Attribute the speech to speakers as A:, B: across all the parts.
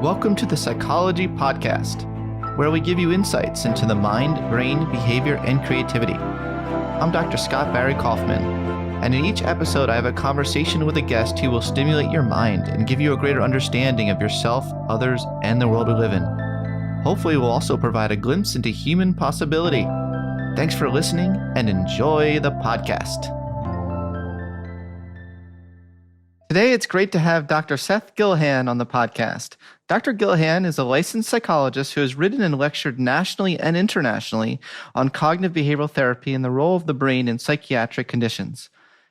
A: Welcome to the Psychology Podcast, where we give you insights into the mind, brain, behavior, and creativity. I'm Dr. Scott Barry Kaufman, and in each episode I have a conversation with a guest who will stimulate your mind and give you a greater understanding of yourself, others, and the world we live in. Hopefully we'll also provide a glimpse into human possibility. Thanks for listening and enjoy the podcast. Today, it's great to have Dr. Seth Gill Han on the podcast. Dr. Gill Han is a licensed psychologist who has written and lectured nationally and internationally on cognitive behavioral therapy and the role of the brain in psychiatric conditions.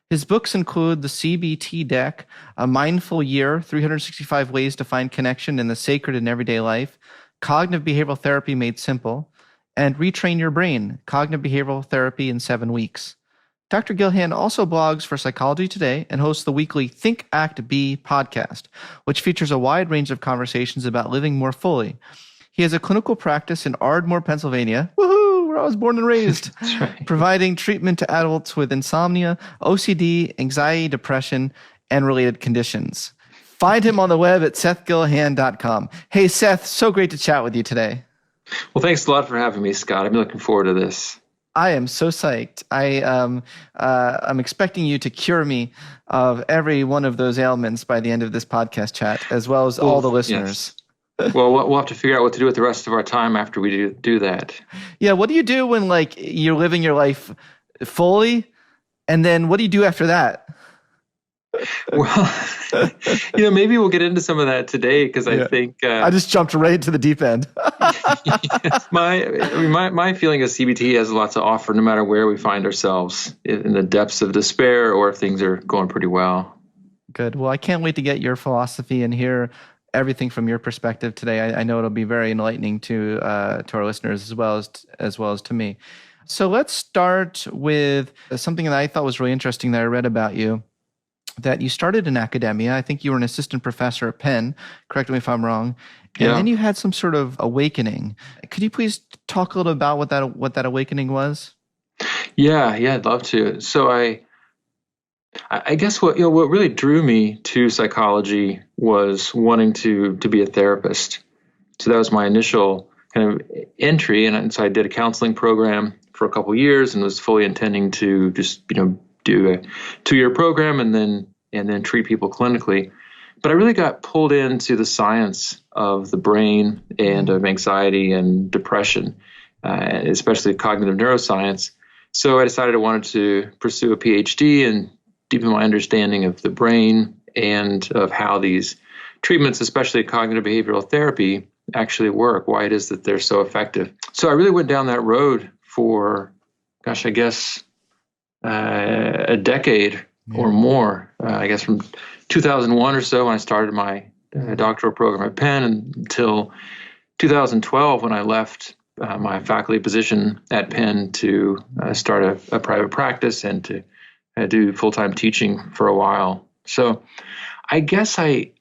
A: His books include the CBT Deck, A Mindful Year, 365 Ways to Find Connection in the Sacred in Everyday Life, Cognitive Behavioral Therapy Made Simple, and Retrain Your Brain, Cognitive Behavioral Therapy in 7 Weeks. Dr. Gill Han also blogs for Psychology Today and hosts the weekly Think, Act, Be podcast, which features a wide range of conversations about living more fully. He has a clinical practice in Ardmore, Pennsylvania, woohoo, where I was born and raised, right, providing treatment to adults with insomnia, OCD, anxiety, depression, and related conditions. Find him on the web at sethgillhan.com. Hey, Seth, so great to chat with you today.
B: Well, thanks a lot for having me, Scott. I've been looking forward to this.
A: I am so psyched. I'm expecting you to cure me of every one of those ailments by the end of this podcast chat, as well as all the listeners.
B: Yes. Well, we'll have to figure out what to do with the rest of our time after we do that.
A: Yeah, what do you do when you're living your life fully, and then what do you do after that?
B: Well, maybe we'll get into some of that today because I think
A: I just jumped right into the deep end.
B: My feeling is CBT has lots to offer, no matter where we find ourselves in the depths of despair or if things are going pretty well.
A: Good. Well, I can't wait to get your philosophy and hear everything from your perspective today. I know it'll be very enlightening to our listeners as well as to me. So let's start with something that I thought was really interesting that I read about you. That you started in academia. I think you were an assistant professor at Penn. Correct me if I'm wrong. And then you had some sort of awakening. Could you please talk a little about what that awakening was?
B: Yeah, I'd love to. So I guess what really drew me to psychology was wanting to be a therapist. So that was my initial kind of entry, and so I did a counseling program for a couple of years and was fully intending to just do a 2-year program and then treat people clinically. But I really got pulled into the science of the brain and of anxiety and depression, especially cognitive neuroscience. So I decided I wanted to pursue a PhD and deepen my understanding of the brain and of how these treatments, especially cognitive behavioral therapy, actually work, why it is that they're so effective. So I really went down that road for, I guess, a decade or more, I guess from 2001 or so when I started my doctoral program at Penn until 2012 when I left my faculty position at Penn to start a private practice and to do full-time teaching for a while. So I guess I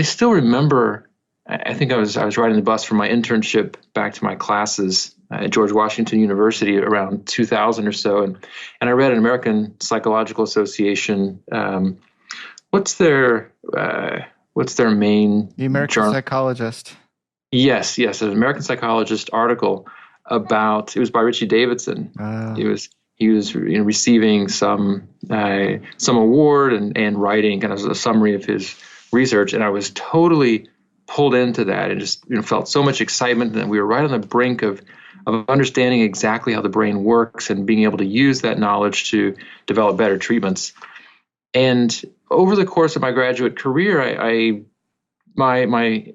B: still remember, I think I was riding the bus from my internship back to my classes at George Washington University around 2000 or so, and I read an American Psychological Association. What's their main?
A: The American Psychologist.
B: Yes, an American Psychologist article about. It was by Richie Davidson. He was receiving some award and writing kind of a summary of his research, and I was totally pulled into that and just felt so much excitement that we were right on the brink of understanding exactly how the brain works and being able to use that knowledge to develop better treatments. And over the course of my graduate career, my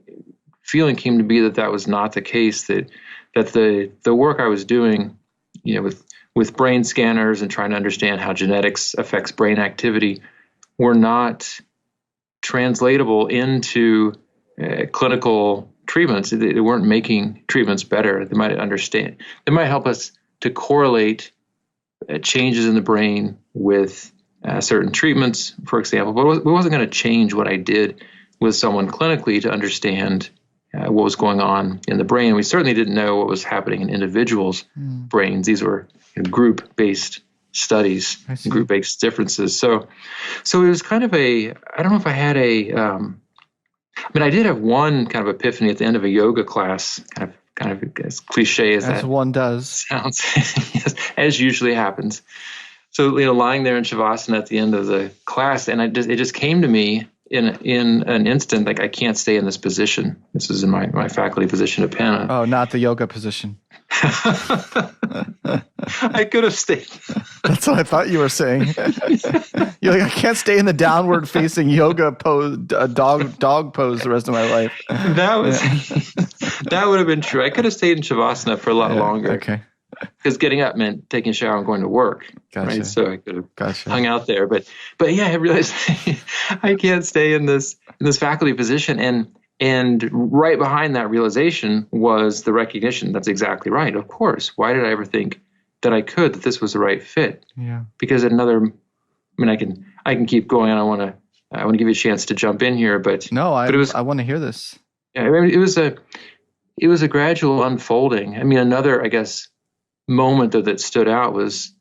B: feeling came to be that was not the case, that the work I was doing, with brain scanners and trying to understand how genetics affects brain activity were not translatable into clinical treatments. They weren't making treatments better. They might help us to correlate changes in the brain with certain treatments, for example, but it wasn't going to change what I did with someone clinically to understand what was going on in the brain. We certainly didn't know what was happening in individuals' brains. These were group-based studies, group-based differences. So it was kind of I don't know if I had I mean, I did have one kind of epiphany at the end of a yoga class, kind of as cliche as that
A: one does.
B: sounds, yes, as usually happens. So, lying there in Shavasana at the end of the class, and it just came to me in an instant, like, I can't stay in this position. This is in my faculty position at Penn.
A: Oh, not the yoga position.
B: I could have stayed.
A: That's what I thought you were saying. You're like, I can't stay in the downward facing yoga pose, dog pose the rest of my life.
B: That would have been true. I could have stayed in Shavasana for a lot longer.
A: Okay.
B: Because getting up meant taking a shower and going to work.
A: Gotcha.
B: Right? So I could have hung out there. But yeah, I realized I can't stay in this faculty position. And right behind that realization was the recognition. That's exactly right. Of course. Why did I ever think that that this was the right fit?
A: Yeah. Because
B: I can keep going. I want to give you a chance to jump in here, but
A: no, I want to hear this.
B: Yeah, I mean, it was a gradual unfolding. I mean, another, I guess, moment that stood out was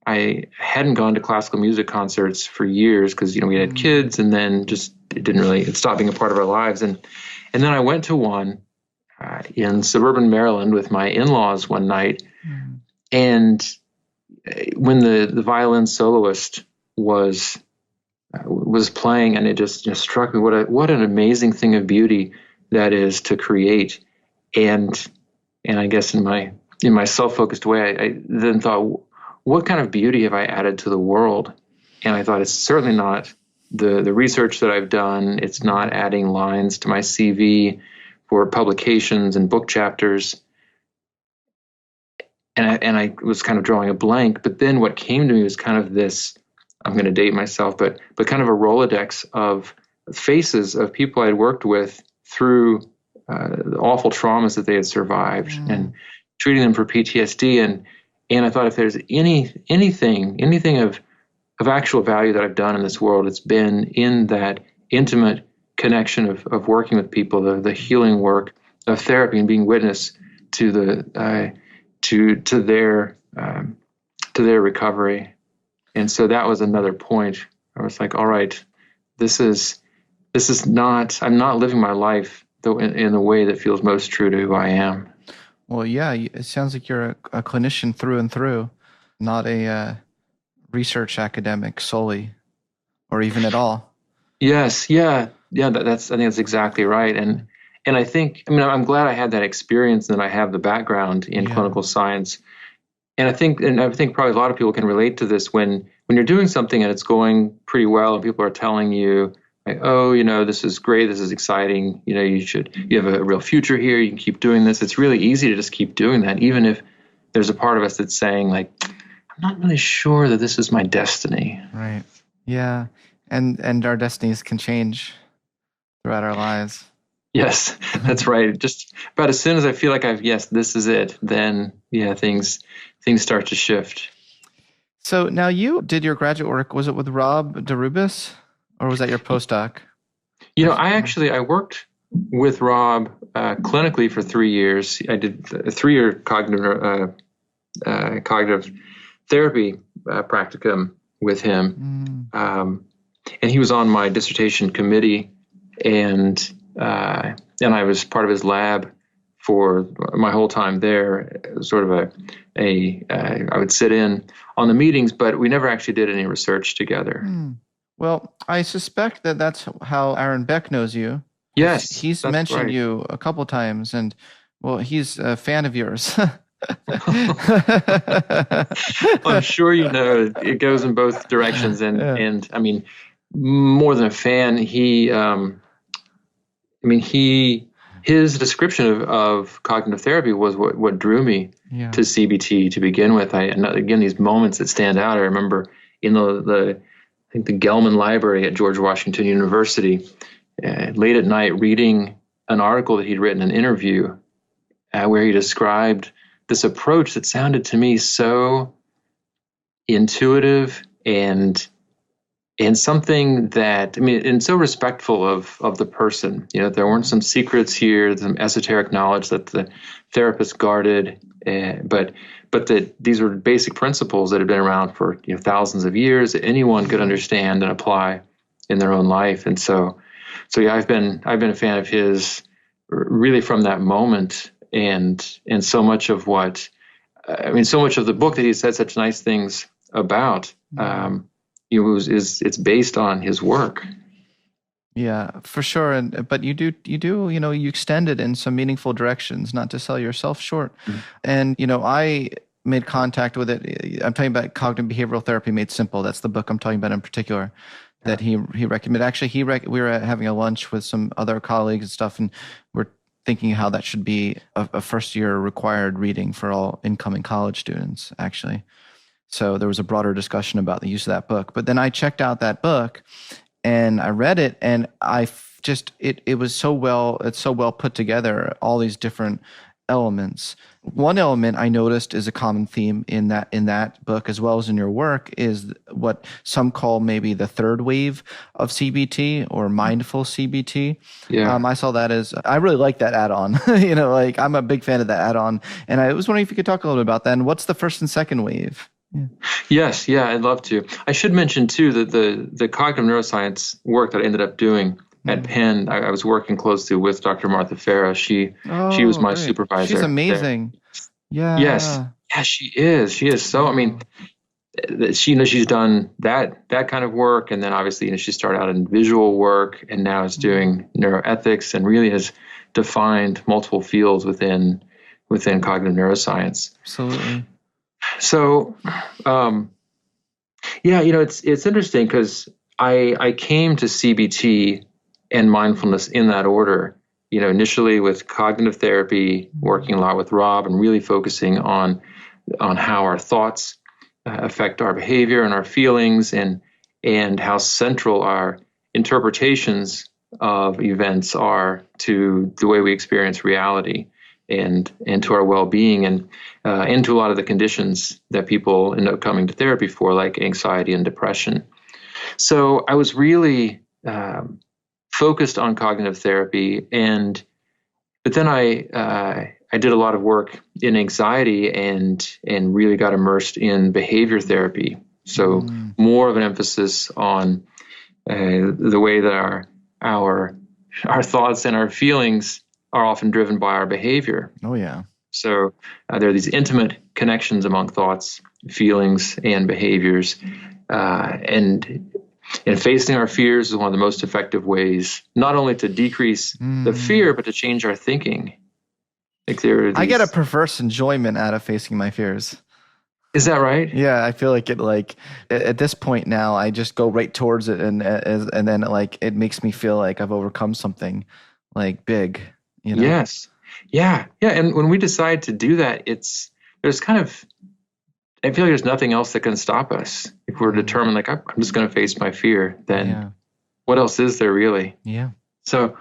B: I hadn't gone to classical music concerts for years because we had kids, and then just it stopped being a part of our lives, and then I went to one in suburban Maryland with my in-laws one night, and when the violin soloist was playing, and it just struck me what an amazing thing of beauty that is to create, and I guess in my self-focused way, I then thought, what kind of beauty have I added to the world? And I thought, it's certainly not the research that I've done. It's not adding lines to my CV for publications and book chapters. And I was kind of drawing a blank. But then what came to me was kind of this, I'm going to date myself, but kind of a Rolodex of faces of people I'd worked with through the awful traumas that they had survived, and treating them for PTSD. And I thought, if there's anything of actual value that I've done in this world, it's been in that intimate connection of working with people, the healing work of therapy, and being witness to their recovery. And so that was another point. I was like, all right, this is not, I'm not living my life in the way that feels most true to who I am.
A: Well, yeah, it sounds like you're a clinician through and through, not a research academic solely, or even at all.
B: Yes, yeah. I think that's exactly right. And I think, I'm glad I had that experience, and that I have the background in clinical science. And I think probably a lot of people can relate to this when you're doing something and it's going pretty well, and people are telling you, like, oh, this is great, this is exciting, you have a real future here, you can keep doing this. It's really easy to just keep doing that, even if there's a part of us that's saying, like, I'm not really sure that this is my destiny.
A: Right. Yeah. And our destinies can change throughout our lives.
B: Yes, that's right. Just about as soon as I feel like this is it, then things start to shift.
A: So now you did your graduate work, was it with Rob deRubus? Or was that your postdoc?
B: I worked with Rob clinically for 3 years. I did a 3-year cognitive therapy practicum with him, and he was on my dissertation committee, and I was part of his lab for my whole time there. Sort of I would sit in on the meetings, but we never actually did any research together.
A: Well, I suspect that that's how Aaron Beck knows you.
B: Yes,
A: he's mentioned you a couple times, and well, he's a fan of yours.
B: I'm sure it goes in both directions, and I mean, more than a fan, his description of cognitive therapy was what drew me to CBT to begin with. Again, these moments that stand out. I remember in I think the Gelman Library at George Washington University, late at night, reading an article that he'd written, an interview, where he described this approach that sounded to me so intuitive and something that, and so respectful of the person. There weren't some secrets here, some esoteric knowledge that the therapist guarded, but that these were basic principles that had been around for thousands of years that anyone could understand and apply in their own life. And so yeah, I've been a fan of his really from that moment, and so much of so much of the book that he said such nice things about, it's based on his work.
A: Yeah, for sure. But you extend it in some meaningful directions, not to sell yourself short. Mm-hmm. And, I made contact with it. I'm talking about Cognitive Behavioral Therapy Made Simple. That's the book I'm talking about in particular that he recommended. Actually, we were having a lunch with some other colleagues and stuff, and we're thinking how that should be a first year required reading for all incoming college students, actually. So there was a broader discussion about the use of that book. But then I checked out that book and I read it, and it was so well put together, all these different elements. One element I noticed is a common theme in that book, as well as in your work, is what some call maybe the third wave of CBT or mindful CBT.
B: Yeah.
A: I saw that I really like that add-on. I'm a big fan of that add-on, and I was wondering if you could talk a little bit about that. And what's the first and second wave?
B: Yeah. Yes, yeah, I'd love to. I should mention too that the cognitive neuroscience work that I ended up doing at Penn, I was working closely with Dr. Martha Farah. She was my supervisor.
A: She's amazing.
B: There. Yeah. Yes. Yeah, she is. She is so. I mean, she's done that kind of work, and then obviously she started out in visual work, and now is doing neuroethics, and really has defined multiple fields within cognitive neuroscience.
A: Absolutely.
B: So, it's interesting because I came to CBT and mindfulness in that order. Initially with cognitive therapy, working a lot with Rob, and really focusing on how our thoughts affect our behavior and our feelings, and how central our interpretations of events are to the way we experience reality. And to our well-being, and into a lot of the conditions that people end up coming to therapy for, like anxiety and depression. So I was really focused on cognitive therapy, but then I did a lot of work in anxiety and really got immersed in behavior therapy. So more of an emphasis on the way that our thoughts and our feelings are often driven by our behavior.
A: Oh, yeah.
B: So there are these intimate connections among thoughts, feelings, and behaviors. And facing our fears is one of the most effective ways, not only to decrease the fear, but to change our thinking.
A: I get a perverse enjoyment out of facing my fears.
B: Is that right?
A: Yeah, I feel like at this point now, I just go right towards it, and then it makes me feel like I've overcome something big.
B: Yes. Yeah. And when we decide to do that, I feel like there's nothing else that can stop us. If we're determined, I'm just going to face my fear, then what else is there really?
A: Yeah.
B: So,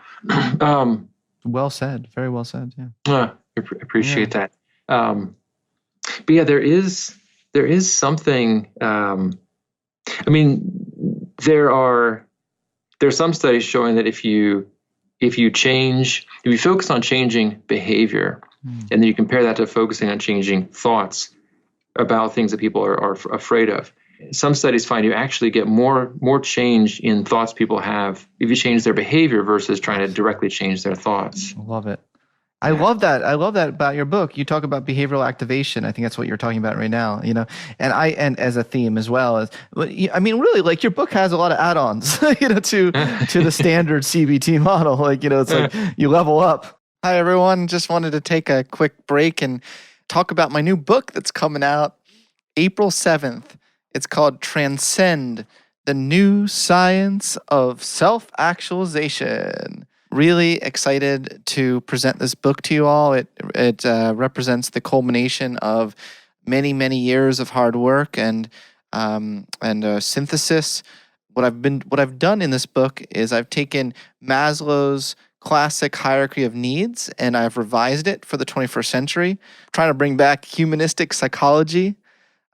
A: well said. Very well said. Yeah.
B: Appreciate that. But yeah, there is something, there are some studies showing that if you focus on changing behavior, and then you compare that to focusing on changing thoughts about things that people are afraid of, some studies find you actually get more change in thoughts people have if you change their behavior versus trying to directly change their thoughts.
A: I love it. I love that. I love that about your book. You talk about behavioral activation. I think that's what you're talking about right now, and as a theme as well. Really, your book has a lot of add-ons, to the standard CBT model. It's you level up. Hi, everyone. Just wanted to take a quick break and talk about my new book that's coming out April 7th. It's called Transcend: The New Science of Self-Actualization. Really excited to present this book to you all. It represents the culmination of many, many years of hard work and synthesis. What I've done in this book is I've taken Maslow's classic hierarchy of needs and I've revised it for the 21st century, trying to bring back humanistic psychology.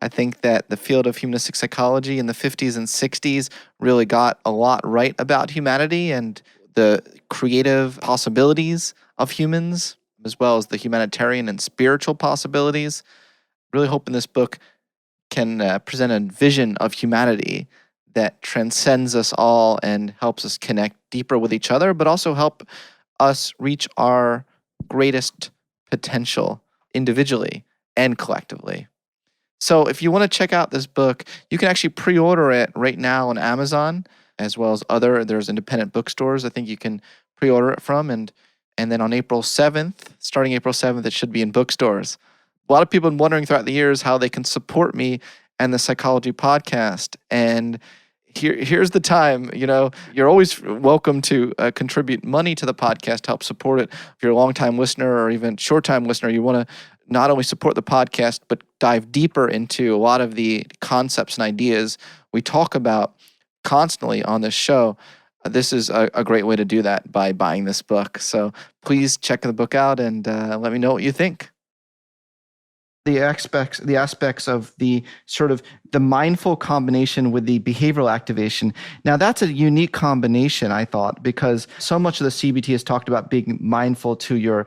A: I think that the field of humanistic psychology in the 50s and 60s really got a lot right about humanity and the creative possibilities of humans, as well as the humanitarian and spiritual possibilities. Really hoping this book can present a vision of humanity that transcends us all and helps us connect deeper with each other, but also help us reach our greatest potential individually and collectively. So if you want to check out this book, you can actually pre-order it right now on Amazon, as well as there's independent bookstores I think you can pre-order it from. And then on April 7th, starting April 7th, it should be in bookstores. A lot of people have been wondering throughout the years how they can support me and the Psychology Podcast. And here's the time. You're always welcome to contribute money to the podcast to help support it. If you're a long-time listener or even short-time listener, you want to not only support the podcast, but dive deeper into a lot of the concepts and ideas we talk about constantly on this show. This is a great way to do that by buying this book. So please check the book out and let me know what you think. The aspects of the sort of the mindful combination with the behavioral activation. Now that's a unique combination, I thought, because so much of the CBT is talked about being mindful to your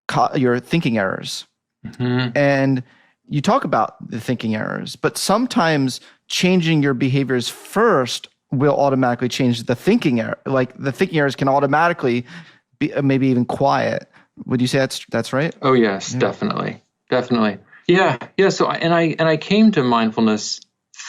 A: thinking errors. Mm-hmm. And you talk about the thinking errors, but sometimes changing your behaviors first will automatically change the thinking error. Like the thinking errors can automatically be maybe even quiet. Would you say that's right?
B: Oh yes, yeah. Definitely. Yeah. So I came to mindfulness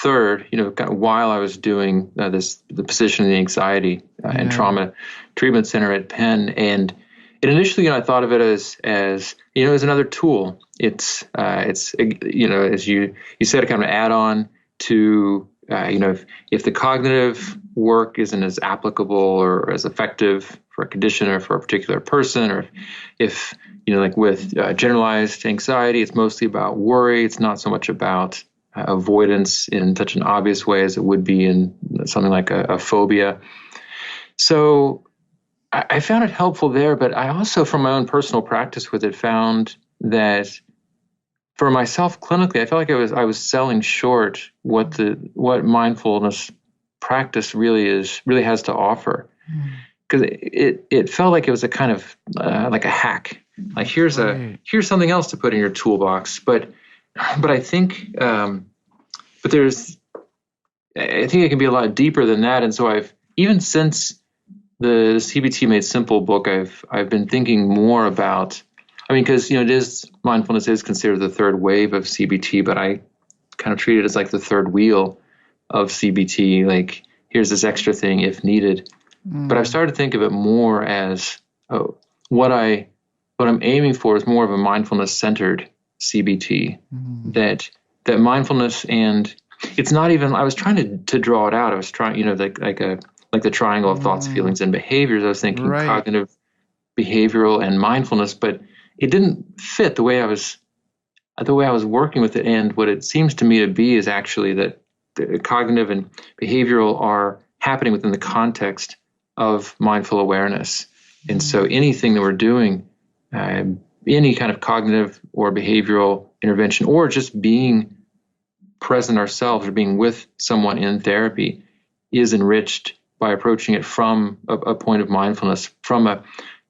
B: third, while I was doing the position in the anxiety and trauma treatment center at Penn. And initially, I thought of it as another tool. It's as you said, kind of an add-on to, if the cognitive work isn't as applicable or as effective for a condition or for a particular person, or if, like with generalized anxiety, it's mostly about worry. It's not so much about avoidance in such an obvious way as it would be in something like a phobia. So I found it helpful there, but I also, from my own personal practice with it, found that for myself clinically, I felt like I was selling short what mindfulness practice really has to offer, because it felt like it was a kind of like a hack. Like here's something else to put in your toolbox, but I think I think it can be a lot deeper than that, and so I've even since the CBT Made Simple book, I've been thinking more about. Because mindfulness is considered the third wave of CBT, but I kind of treat it as like the third wheel of CBT. Like here's this extra thing if needed. But I've started to think of it more as what I'm aiming for is more of a mindfulness-centered CBT. That mindfulness, and it's not even. I was trying to draw it out. I was trying, like the triangle of thoughts, feelings, and behaviors. I was thinking cognitive, behavioral, and mindfulness, but it didn't fit the way I was working with it. And what it seems to me to be is actually that the cognitive and behavioral are happening within the context of mindful awareness. And so anything that we're doing, any kind of cognitive or behavioral intervention, or just being present ourselves or being with someone in therapy, is enriched by approaching it from a point of mindfulness, from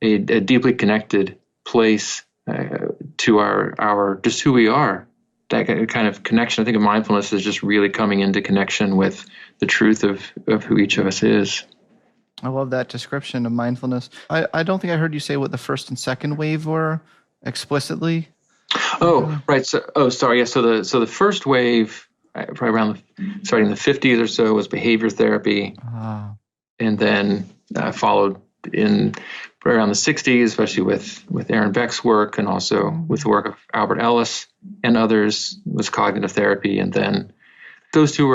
B: a deeply connected place to our just who we are. That kind of connection, I think, of mindfulness is just really coming into connection with the truth of who each of us is.
A: I love that description of mindfulness. I don't think I heard you say what the first and second wave were explicitly.
B: Oh, right. Sorry. Yeah. So the first wave, probably around starting in the 50s or so, was behavior therapy, and then followed in around the 60s, especially with Aaron Beck's work, and also with the work of Albert Ellis and others, was cognitive therapy. And then those two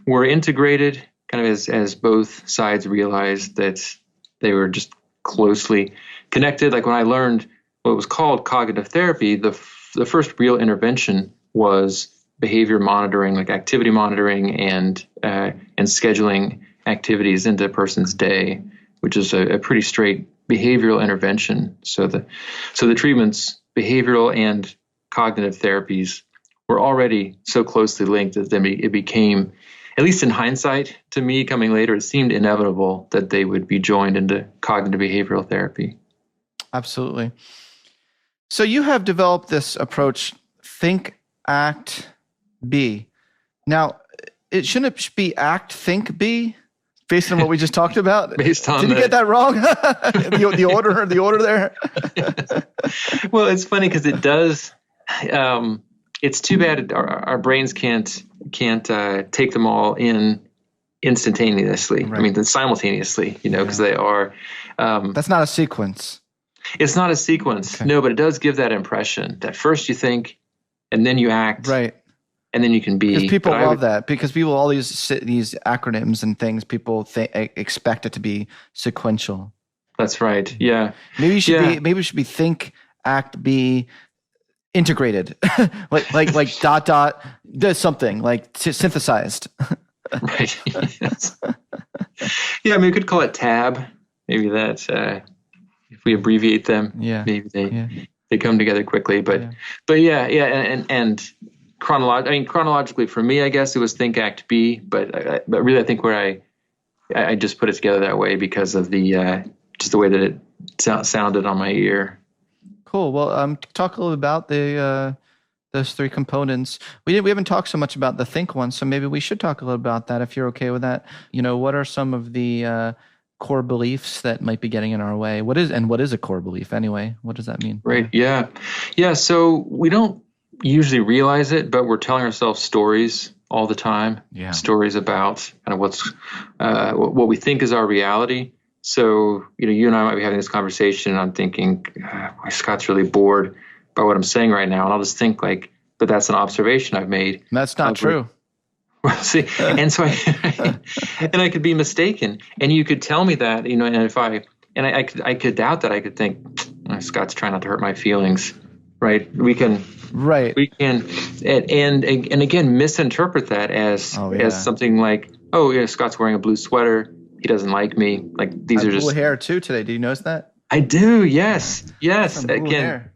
B: were integrated, kind of as both sides realized that they were just closely connected. Like when I learned what was called cognitive therapy, the first real intervention was behavior monitoring, like activity monitoring and scheduling activities into a person's day, which is a pretty straight behavioral intervention. So the treatments, behavioral and cognitive therapies, were already so closely linked that it became, at least in hindsight, to me coming later, it seemed inevitable that they would be joined into cognitive behavioral therapy.
A: Absolutely. So you have developed this approach, Think, Act, Be. Now, it shouldn't be act, think, be, based on what we just talked about.
B: Based on
A: Did you get that wrong? the order there.
B: Well, it's funny because it does. It's too bad our brains can't take them all in instantaneously. Right. I mean, simultaneously, because they are.
A: That's not a sequence.
B: It's not a sequence. Okay. No, but it does give that impression that first you think and then you act.
A: Right.
B: And then you can be.
A: Because people love that. Because people, all these acronyms and things, people expect it to be sequential.
B: That's right. Yeah.
A: Maybe it should be think, act, be integrated. like dot does something like synthesized.
B: Right. Yes. Yeah. I mean, we could call it tab. Maybe that if we abbreviate them.
A: Yeah.
B: Maybe they come together quickly. But and chronologically for me, I guess it was think, act, be, but really I think where I just put it together that way because of the just the way that it sounded on my ear.
A: Cool. Well, talk a little about those three components. We haven't talked so much about the think one, so maybe we should talk a little about that if you're okay with that. What are some of the core beliefs that might be getting in our way? What is a core belief anyway? What does that mean?
B: Right. Yeah. So we don't usually realize it, but we're telling ourselves stories all the time.
A: Yeah.
B: Stories about kind of what we think is our reality. So, you and I might be having this conversation and I'm thinking, Scott's really bored by what I'm saying right now. And I'll just think but that's an observation I've made.
A: That's not true.
B: Well, see, and so I could be mistaken. And you could tell me that, and if I could doubt that. I could think, Scott's trying not to hurt my feelings. Right. We can, and again, misinterpret that as something like, Scott's wearing a blue sweater. He doesn't like me. Like these are just
A: blue hair too today. Do you notice that?
B: I do. Yes. Again, hair.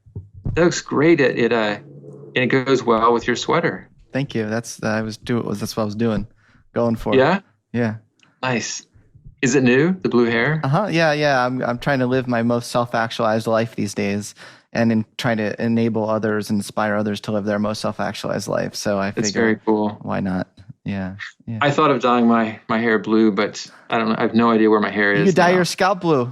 B: That looks great. And it goes well with your sweater.
A: Thank you. That's what I was doing, going for.
B: Yeah.
A: Yeah.
B: Nice. Is it new? The blue hair?
A: Yeah. I'm trying to live my most self-actualized life these days, and in trying to enable others, inspire others to live their most self-actualized life. So I figure,
B: it's very cool.
A: Why not? Yeah.
B: I thought of dyeing my hair blue, but I don't know. I have no idea where my hair is.
A: You could dye your scalp blue.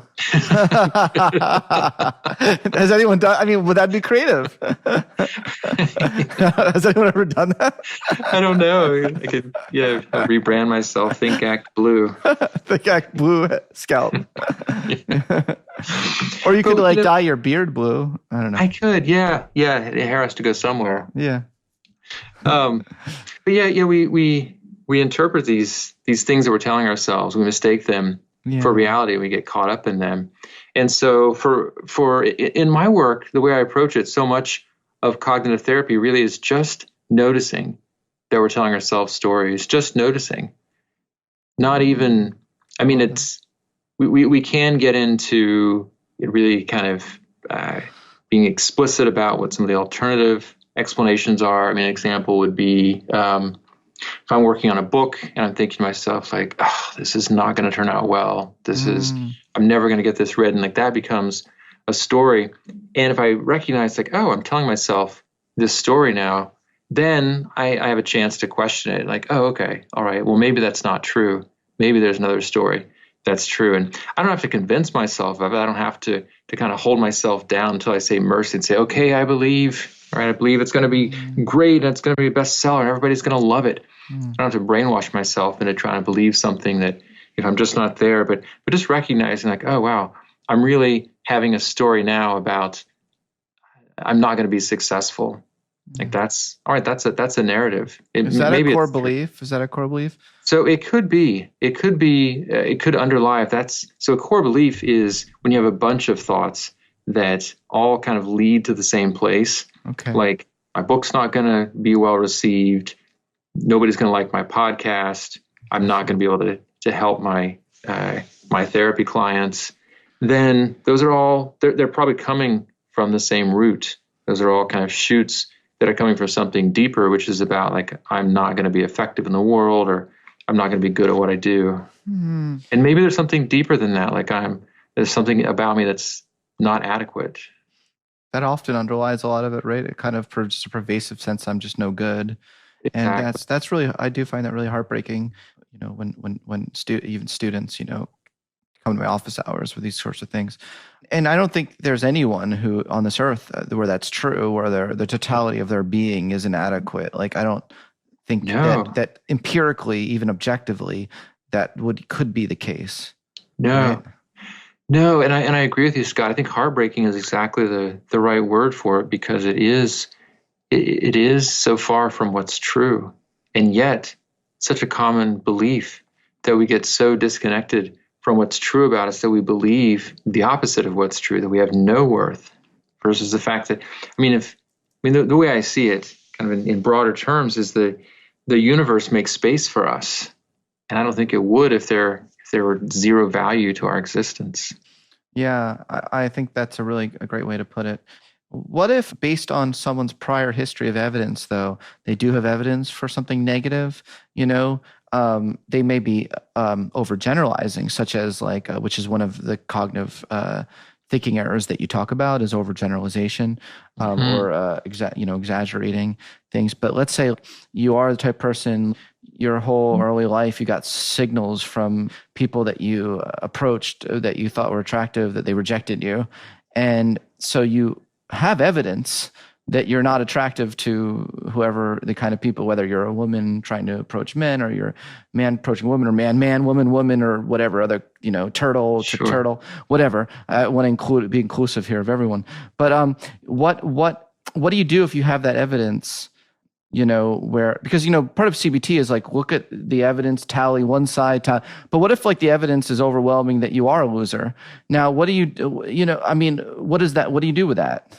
A: Has anyone done? I mean, would that be creative? Has anyone ever done that?
B: I don't know. I could, rebrand myself. Think, act, blue.
A: Think, act, blue scalp. Or you could dye your beard blue. I don't know.
B: I could. Yeah. The hair has to go somewhere.
A: Yeah.
B: But we interpret these things that we're telling ourselves. We mistake them for reality. We get caught up in them. And so for in my work, the way I approach it, so much of cognitive therapy really is just noticing that we're telling ourselves stories, just noticing. Not even, I mean, it's, we can get into it really kind of being explicit about what some of the alternative explanations are. I mean, an example would be if I'm working on a book and I'm thinking to myself this is not going to turn out well. I'm never going to get this read. And that becomes a story. And if I recognize I'm telling myself this story now, then I have a chance to question it. Okay, all right, well, maybe that's not true. Maybe there's another story that's true. And I don't have to convince myself of it. I don't have to kind of hold myself down until I say mercy and say, okay, I believe it's going to be great and it's going to be a bestseller and everybody's going to love it. I don't have to brainwash myself into trying to believe something that if I'm just not there, but just recognizing oh, wow, I'm really having a story now about I'm not going to be successful. That's all right. That's a narrative.
A: Is that a core belief? Is that a core belief?
B: So it could be. It could underlie if that's. So a core belief is when you have a bunch of thoughts that all kind of lead to the same place.
A: Okay.
B: Like my book's not going to be well received. Nobody's going to like my podcast. I'm not going to be able to help my therapy clients. Then those are all they're probably coming from the same root. Those are all kind of shoots that are coming from something deeper, which is about I'm not going to be effective in the world, or I'm not going to be good at what I do. Mm. And maybe there's something deeper than that. There's something about me that's not adequate.
A: That often underlies a lot of it, right? It kind of just a pervasive sense I'm just no good. And
B: Exactly.
A: that's really, I do find that really heartbreaking, when even students, come to my office hours with these sorts of things. And I don't think there's anyone who on this earth where that's true, where the totality of their being is inadequate. Like, I don't think
B: No,
A: that empirically, even objectively, that could be the case.
B: no,
A: Right?
B: no. And I agree with you, Scott. I think heartbreaking is exactly the right word for it, because it is so far from what's true. And yet such a common belief that we get so disconnected from what's true about us that we believe the opposite of what's true, that we have no worth, versus the fact that, the way I see it, kind of in broader terms, is the universe makes space for us, and I don't think it would if there were zero value to our existence.
A: Yeah, I think that's a great way to put it. What if, based on someone's prior history of evidence, though, they do have evidence for something negative, they may be overgeneralizing, such as which is one of the cognitive thinking errors that you talk about, is overgeneralization, or exaggerating things. But let's say you are the type of person, your whole early life, you got signals from people that you approached that you thought were attractive, that they rejected you. And so you have evidence that you're not attractive to whoever the kind of people, whether you're a woman trying to approach men, or you're a man approaching a woman, or man, woman, or whatever other, turtle to
B: Sure.
A: turtle, whatever. I want to be inclusive here of everyone. But what do you do if you have that evidence? Because part of CBT is look at the evidence, tally one side, but what if the evidence is overwhelming that you are a loser? Now, what do you what is that? What do you do with that?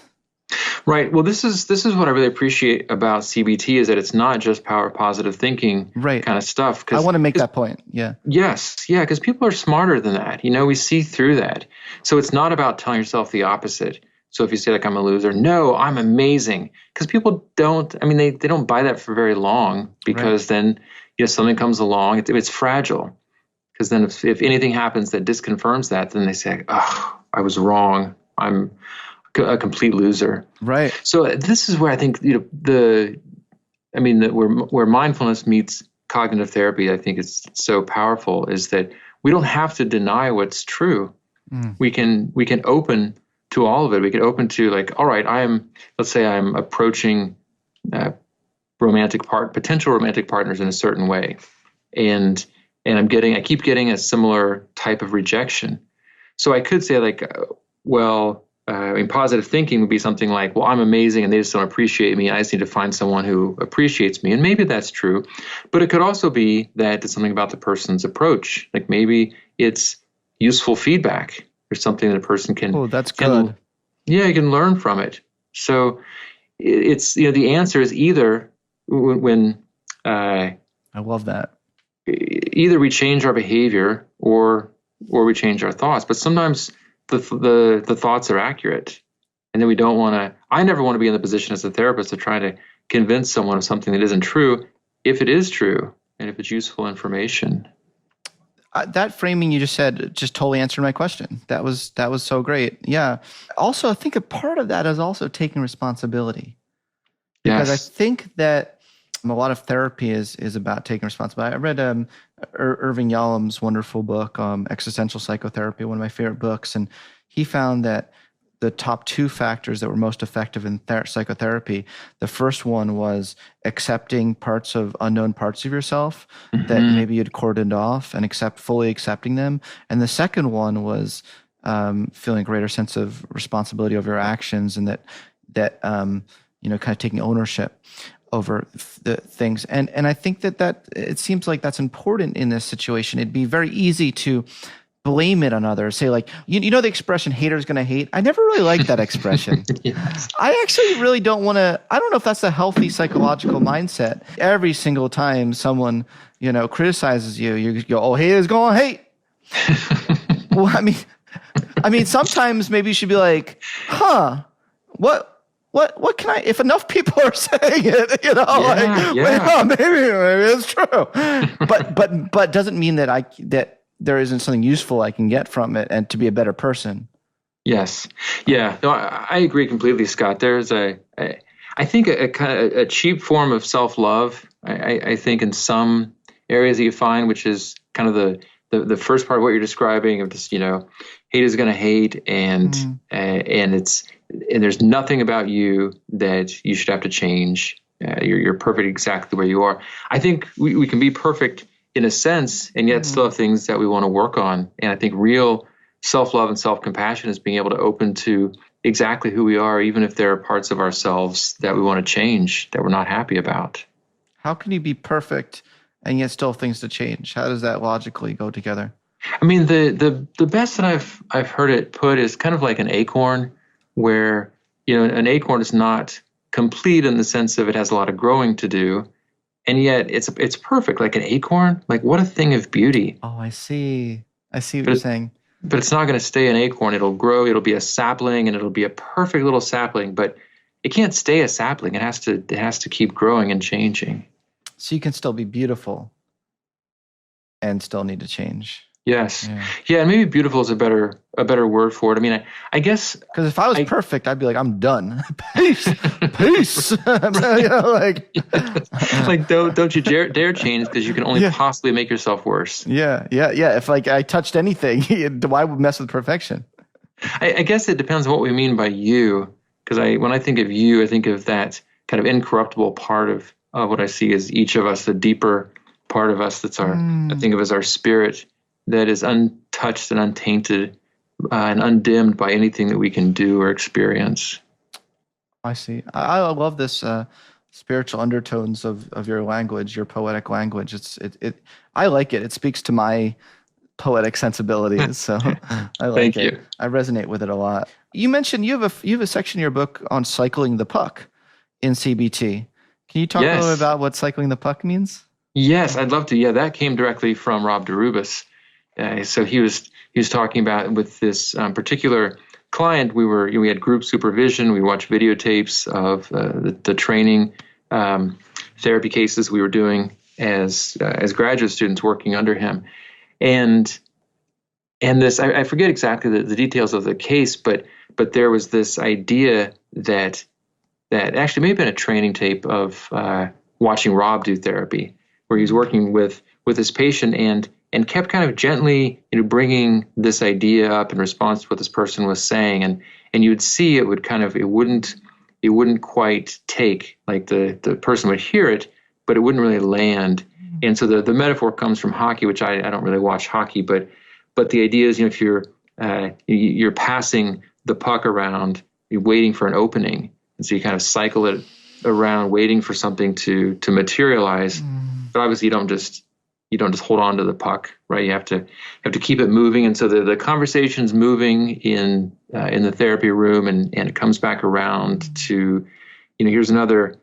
B: Right. Well, this is what I really appreciate about CBT, is that it's not just power positive thinking kind of stuff.
A: I want to make that point. Yeah.
B: Yes. Yeah. Because people are smarter than that. We see through that. So it's not about telling yourself the opposite. So if you say I'm a loser, no, I'm amazing. Because people don't, they don't buy that for very long, because then, something comes along, it's fragile. Because then if anything happens that disconfirms that, then they say, oh, I was wrong. I'm a complete loser.
A: Right.
B: So this is where I think, where mindfulness meets cognitive therapy, I think it's so powerful, is that we don't have to deny what's true. We can open to all of it. We can open to all right, let's say I'm approaching potential romantic partners in a certain way, and I keep getting a similar type of rejection. So I could say positive thinking would be something like, well, I'm amazing and they just don't appreciate me. I just need to find someone who appreciates me. And maybe that's true, but it could also be that it's something about the person's approach. Maybe it's useful feedback, or something that a person can.
A: Oh, that's good.
B: You can learn from it. So it's, the answer is either when
A: I love that.
B: Either we change our behavior or we change our thoughts. But sometimes the thoughts are accurate, and then we don't want to. I never want to be in the position as a therapist to try to convince someone of something that isn't true, if it is true and if it's useful information.
A: That framing you just said just totally answered my question. That was so great. Yeah. Also, I think a part of that is also taking responsibility, because I think that a lot of therapy is about taking responsibility. I read Irving Yalom's wonderful book, Existential Psychotherapy, one of my favorite books, and he found that the top two factors that were most effective in psychotherapy, the first one was accepting unknown parts of yourself that maybe you'd cordoned off, and fully accepting them. And the second one was feeling a greater sense of responsibility over your actions, and that kind of taking ownership over the things. And I think that it seems like that's important in this situation. It'd be very easy to blame it on others. Say the expression haters gonna hate. I never really liked that expression.
B: Yes.
A: I actually really don't want to. I don't know if that's a healthy psychological mindset. Every single time someone criticizes you, you go, "Oh, haters gonna hate." Well, I mean, sometimes maybe you should be like, "Huh, what can I?" If enough people are saying it, maybe it's true. But doesn't mean that there isn't something useful I can get from it, and to be a better person.
B: Yes. Yeah. No, I agree completely, Scott. There's I think a kind of a cheap form of self-love I think in some areas that you find, which is kind of the first part of what you're describing of just, hate is going to hate, and there's nothing about you that you should have to change. You're perfect exactly the way you are. I think we can be perfect in a sense, and yet still have things that we want to work on. And I think real self-love and self-compassion is being able to open to exactly who we are, even if there are parts of ourselves that we want to change, that we're not happy about.
A: How can you be perfect and yet still have things to change? How does that logically go together?
B: I mean, the best that I've heard it put is kind of like an acorn, where an acorn is not complete in the sense of it has a lot of growing to do, and yet it's perfect, like an acorn. Like, what a thing of beauty!
A: Oh, I see what you're saying.
B: But it's not going to stay an acorn. It'll grow. It'll be a sapling, and it'll be a perfect little sapling. But it can't stay a sapling. It has to keep growing and changing.
A: So you can still be beautiful and still need to change.
B: Yes. Yeah, and maybe beautiful is a better word for it. I mean, I guess,
A: because if I was perfect, I'd be like, I'm done. Peace.
B: like don't you dare change, because you can only possibly make yourself worse.
A: Yeah. If I touched anything, why would mess with perfection?
B: I guess it depends on what we mean by you, because when I think of you, I think of that kind of incorruptible part of what I see as each of us, the deeper part of us that's I think of as our spirit, that is untouched and untainted and undimmed by anything that we can do or experience.
A: I see. I love this spiritual undertones of your language, your poetic language. I like it. It speaks to my poetic sensibilities. So I like
B: Thank you.
A: I resonate with it a lot. You mentioned you have a section in your book on cycling the puck in CBT. Can you talk a little bit about what cycling the puck means?
B: Yes, I'd love to. Yeah, that came directly from Rob deRubus. So he was talking about, with this particular client, we had group supervision. We watched videotapes of the training therapy cases we were doing as graduate students working under him, and this, I forget exactly the details of the case, but there was this idea that actually may have been a training tape of watching Rob do therapy, where he's working with his patient and kept kind of gently, bringing this idea up in response to what this person was saying, and you would see it wouldn't quite take, like the person would hear it, but it wouldn't really land. And so the metaphor comes from hockey, which I don't really watch hockey, but the idea is, if you're passing the puck around, you're waiting for an opening, and so you kind of cycle it around, waiting for something to materialize. But obviously, you don't just hold on to the puck, right? You have to keep it moving. And so the conversation's moving in the therapy room, and it comes back around to, here's another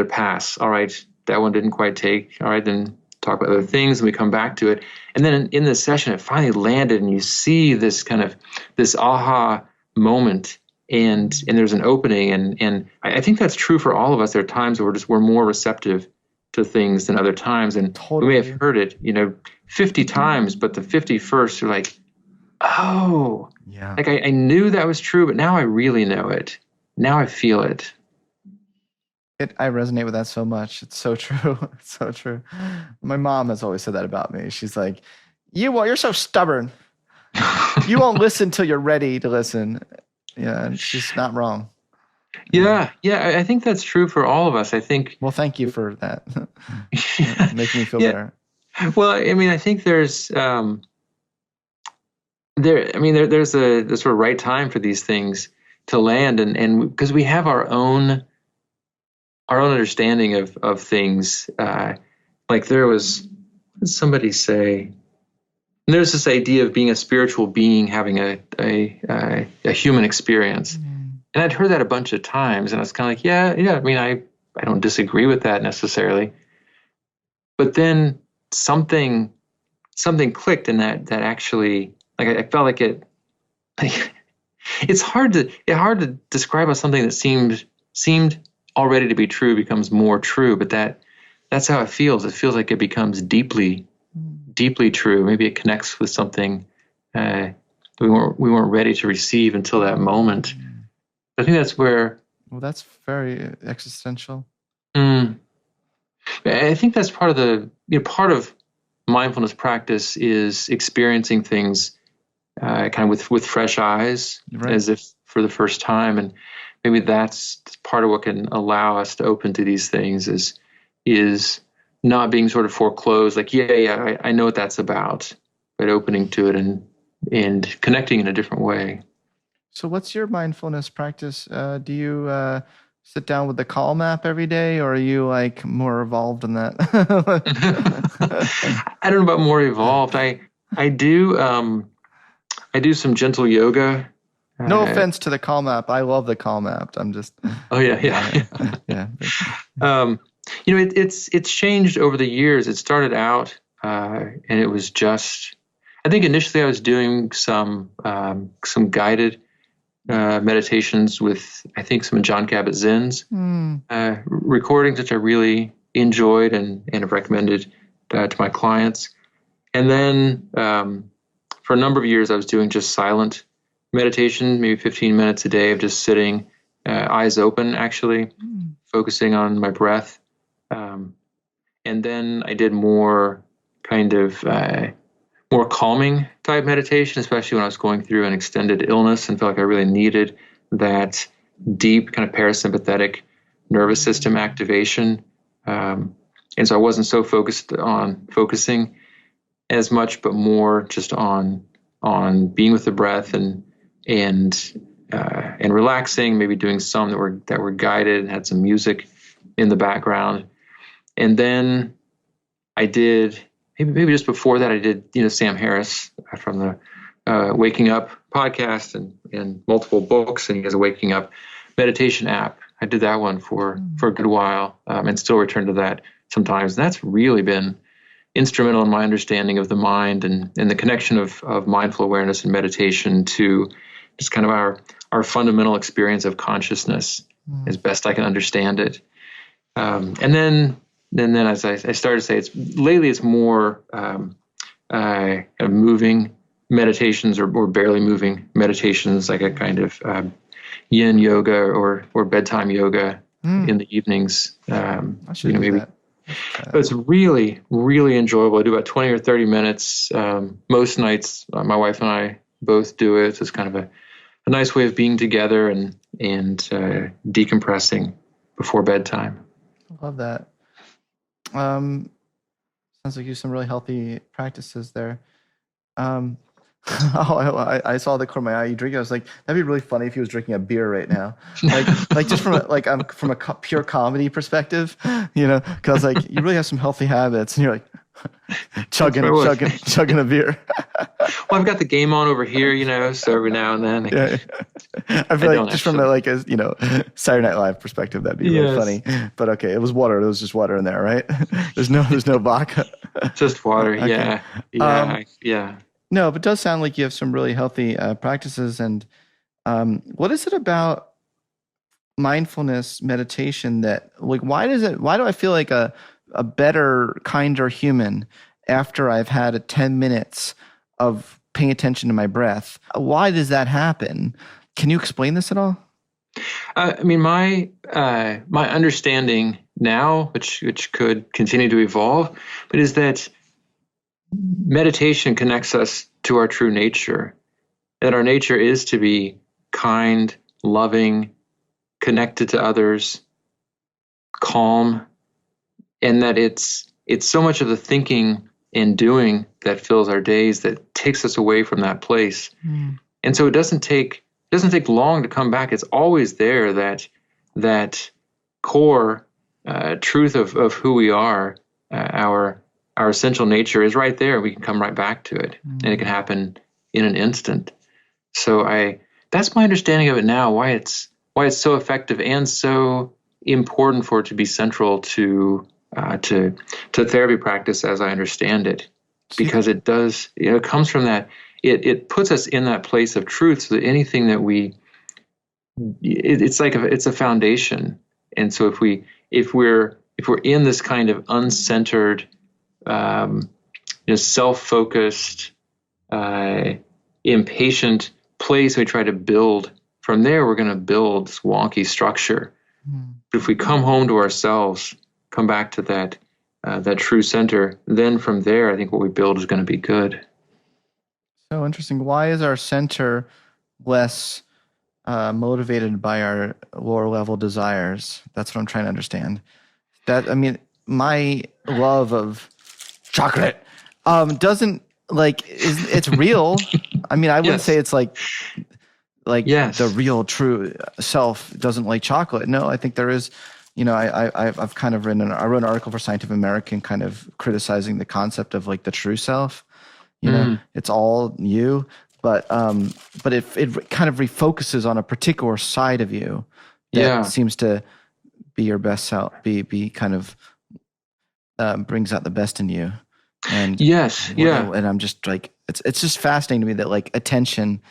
B: pass. All right, that one didn't quite take. All right, then talk about other things, and we come back to it. And then in this session, it finally landed, and you see this kind of this aha moment, and there's an opening. And I think that's true for all of us. There are times where we're more receptive to things than other times, and we may have heard it 50 times, but the 51st you're like, oh yeah, like I knew that was true, but now I really know it. Now I feel it.
A: I resonate with that so much. It's so true. It's so true. My mom has always said that about me. She's like, you're so stubborn. You won't listen till you're ready to listen. Yeah, and she's not wrong.
B: Yeah, I think that's true for all of us. I think.
A: Well, thank you for that. Making me feel better.
B: Well, I mean, I think there's there's a sort of right time for these things to land, and because we have our own understanding of things. Like there was, what did somebody say? And there's this idea of being a spiritual being having a human experience. And I'd heard that a bunch of times, and I was kind of like, yeah. I mean, I don't disagree with that necessarily. But then something clicked, in that actually, like I felt like it. It's hard to describe how something that seemed already to be true becomes more true. But that's how it feels. It feels like it becomes deeply true. Maybe it connects with something we weren't ready to receive until that moment. I think that's where.
A: Well, that's very existential.
B: And I think that's part of part of mindfulness practice is experiencing things kind of with fresh eyes,
A: right.
B: as if for the first time. And maybe that's part of what can allow us to open to these things is not being sort of foreclosed, like, I know what that's about, but opening to it and connecting in a different way.
A: So what's your mindfulness practice? Do you sit down with the calm app every day, or are you like more evolved than that?
B: I don't know about more evolved. I do some gentle yoga.
A: No offense to the calm app. I love the calm app. I'm just.
B: Oh yeah. It's changed over the years. It started out, and it was just. I think initially I was doing some guided meditations with, I think, some John Kabat-Zinn's recordings, which I really enjoyed and have recommended to my clients. And then for a number of years, I was doing just silent meditation, maybe 15 minutes a day of just sitting, eyes open, actually, focusing on my breath. And then I did more kind of more calming type meditation, especially when I was going through an extended illness and felt like I really needed that deep kind of parasympathetic nervous system activation. And so I wasn't so focused on focusing as much, but more just on being with the breath and relaxing, maybe doing some that were guided and had some music in the background. And then I did, maybe just before that, I did, Sam Harris from the Waking Up podcast and multiple books, and he has a Waking Up meditation app. I did that one for a good while, and still return to that sometimes. And that's really been instrumental in my understanding of the mind and the connection of mindful awareness and meditation to just kind of our fundamental experience of consciousness as best I can understand it. And then as I started to say, lately it's more kind of moving meditations or barely moving meditations, like a kind of yin yoga or bedtime yoga in the evenings.
A: I should do
B: maybe.
A: that.
B: But it's really, really enjoyable. I do about 20 or 30 minutes. Most nights, my wife and I both do it. So it's kind of a nice way of being together and decompressing before bedtime.
A: I love that. Sounds like you have some really healthy practices there. I saw the corner of my eye. You drink it. I was like, that'd be really funny if he was drinking a beer right now. Like just from a pure comedy perspective, because like you really have some healthy habits, and you're like chugging a beer.
B: Well, I've got the game on over here, so every now and then.
A: Yeah. I feel like just from a Saturday Night Live perspective, that'd be really funny. But okay, it was water. There was just water in there, right? There's no vodka.
B: Just water. Okay. Yeah.
A: No, but it does sound like you have some really healthy practices. And what is it about mindfulness meditation that, like, why do I feel like a better, kinder human after I've had 10 minutes of paying attention to my breath? Why does that happen? Can you explain this at all?
B: My understanding now, which could continue to evolve, but is that meditation connects us to our true nature, that our nature is to be kind, loving, connected to others, calm, and that it's so much of the thinking and doing that fills our days that takes us away from that place. And so it doesn't take long to come back. It's always there, that core truth of who we are, our essential nature is right there. We can come right back to it, and it can happen in an instant. So that's my understanding of it now. Why it's so effective and so important for it to be central to therapy practice as I understand it, because it does. It comes from that. It puts us in that place of truth, so that anything that it's a foundation. And so if we're in this kind of uncentered, self-focused, impatient place, we try to build from there. We're going to build this wonky structure. But if we come home to ourselves, come back to that that true center, then from there, I think what we build is going to be good.
A: So interesting. Why is our center less motivated by our lower level desires? That's what I'm trying to understand. My love of chocolate doesn't it's real. I mean, I wouldn't say it's like
B: yes.
A: the real true self doesn't like chocolate. No, I think there is. I've kind of I wrote an article for Scientific American, kind of criticizing the concept of like the true self. It's all you, but it kind of refocuses on a particular side of you that seems to be your best self, be kind of brings out the best in you. And and I'm just like, it's just fascinating to me that like attention,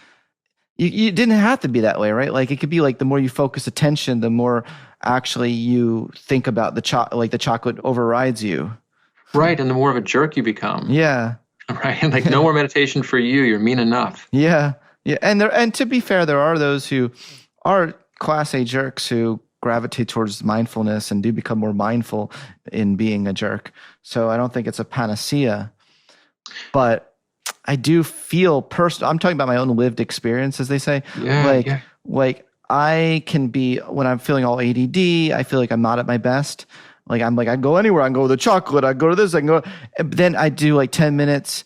A: you didn't have to be that way, right? Like it could be like the more you focus attention, the more actually you think about the chocolate overrides you.
B: Right, and the more of a jerk you become.
A: Yeah.
B: Right, like no more meditation for you. You're mean enough.
A: Yeah, and to be fair, there are those who are class A jerks who gravitate towards mindfulness and do become more mindful in being a jerk. So I don't think it's a panacea, but I do feel I'm talking about my own lived experience, as they say. Like I can be, when I'm feeling all ADD, I feel like I'm not at my best. Like I'm like, I go anywhere. I can go with the chocolate. I go to this. I can go. Then I do like 10 minutes,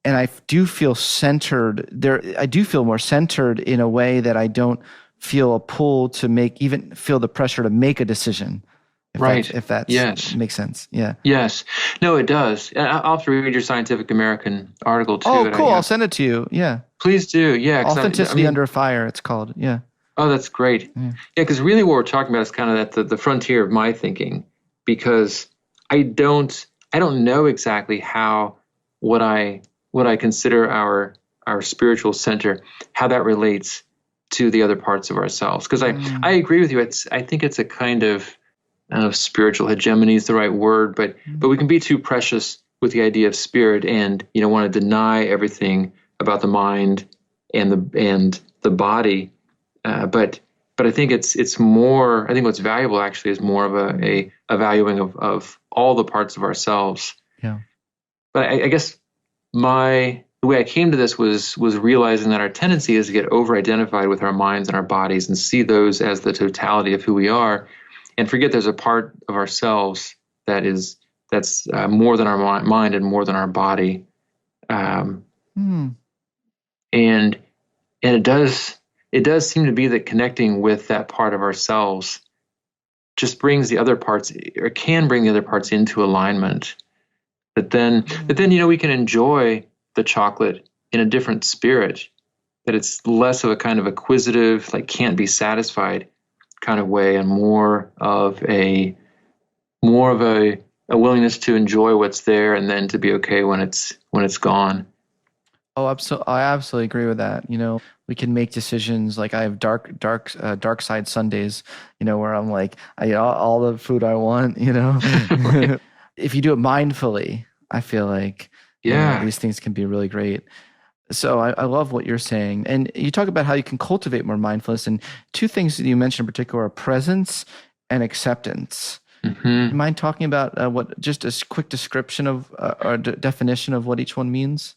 A: and I do feel centered. I do feel more centered in a way that I don't feel a pull to even feel the pressure to make a decision. If that makes sense. Yeah.
B: Yes. No, it does. I'll have to read your Scientific American article too.
A: Oh, cool. I'll send it to you. Yeah.
B: Please do. Yeah.
A: Authenticity Under Fire, it's called. Yeah.
B: Oh, that's great. Yeah. Because really what we're talking about is kind of at the frontier of my thinking, because I don't know exactly how what I consider our spiritual center, how that relates to the other parts of ourselves. Because I agree with you. I think it's a kind of, I don't know if spiritual hegemony is the right word, but we can be too precious with the idea of spirit and want to deny everything about the mind and the body. But I think it's more. I think what's valuable actually is more of a valuing of all the parts of ourselves.
A: Yeah.
B: But I guess the way I came to this was realizing that our tendency is to get over-identified with our minds and our bodies and see those as the totality of who we are, and forget there's a part of ourselves that's more than our mind and more than our body. And it does seem to be that connecting with that part of ourselves just brings the other parts, or can bring the other parts into alignment. But then we can enjoy the chocolate in a different spirit, that it's less of a kind of acquisitive, like can't be satisfied kind of way, and more of a willingness to enjoy what's there and then to be okay when it's gone.
A: Oh, I absolutely agree with that. We can make decisions. Like I have dark side Sundays, where I'm like, I eat all the food I want, If you do it mindfully, I feel like these things can be really great. So I love what you're saying. And you talk about how you can cultivate more mindfulness. And two things that you mentioned in particular are presence and acceptance. Mm-hmm. Do you mind talking about just a quick description of or definition of what each one means?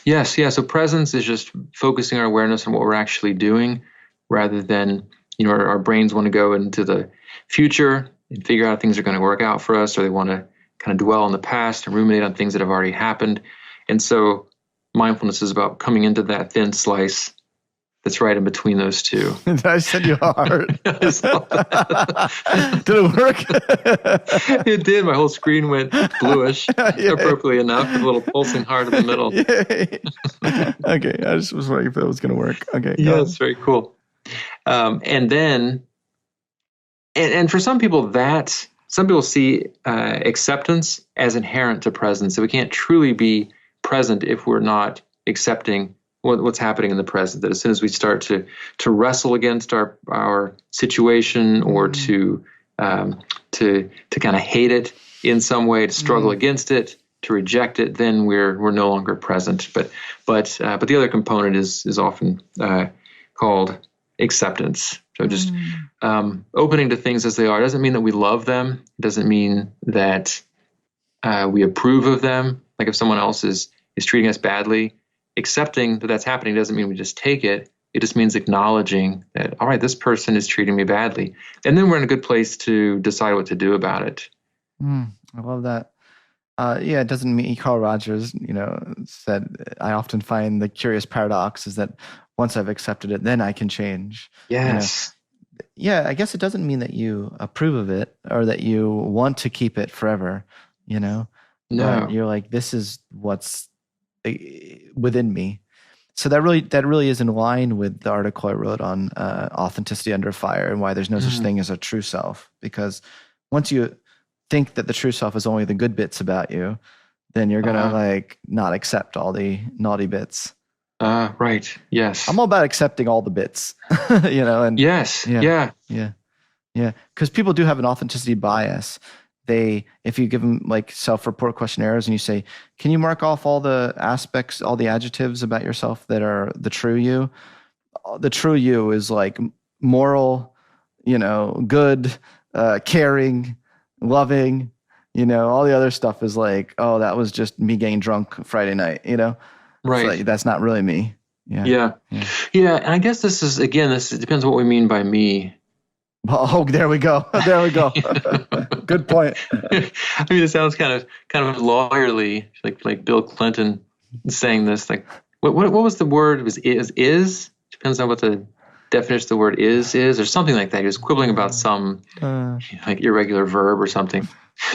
B: Yes. Yeah. So presence is just focusing our awareness on what we're actually doing, rather than, our brains want to go into the future and figure out how things are going to work out for us, or they want to kind of dwell on the past and ruminate on things that have already happened. And so mindfulness is about coming into that thin slice that's right in between those two.
A: Did I send you a heart? Did it work?
B: It did. My whole screen went bluish, appropriately enough, with a little pulsing heart in the middle.
A: Okay, I just was wondering if it was going to work. Okay.
B: Yeah, it's very cool. And then, and for some people see acceptance as inherent to presence. So we can't truly be present if we're not accepting what's happening in the present. That as soon as we start to wrestle against our situation, or to kind of hate it in some way, to struggle against it, to reject it, then we're no longer present. But the other component is often called acceptance. So just opening to things as they are. It doesn't mean that we love them. It doesn't mean that we approve of them. Like if someone else is treating us badly, accepting that that's happening doesn't mean we just take it. It just means acknowledging that, all right, this person is treating me badly. And then we're in a good place to decide what to do about it.
A: I love that. Yeah, it doesn't mean Carl Rogers, said, I often find the curious paradox is that once I've accepted it, then I can change.
B: Yes.
A: Yeah, I guess it doesn't mean that you approve of it or that you want to keep it forever,
B: No.
A: But you're like, this is what's within me. So that really is in line with the article I wrote on authenticity under fire and why there's no such thing as a true self. Because once you think that the true self is only the good bits about you, then you're gonna not accept all the naughty bits.
B: Right. Yes.
A: I'm all about accepting all the bits, and
B: yes. Yeah.
A: Because people do have an authenticity bias. If you give them like self-report questionnaires and you say, can you mark off all the aspects, all the adjectives about yourself that are the true you? The true you is like moral, good, caring, loving, all the other stuff is like, oh, that was just me getting drunk Friday night,
B: Right.
A: Like, that's not really me.
B: Yeah. And I guess this it depends what we mean by me.
A: Oh, there we go. Good point.
B: I mean, it sounds kind of lawyerly, like Bill Clinton saying this. Like, what was the word? It was is? Depends on what the definition of the word is, or something like that. He was quibbling about some like irregular verb or something.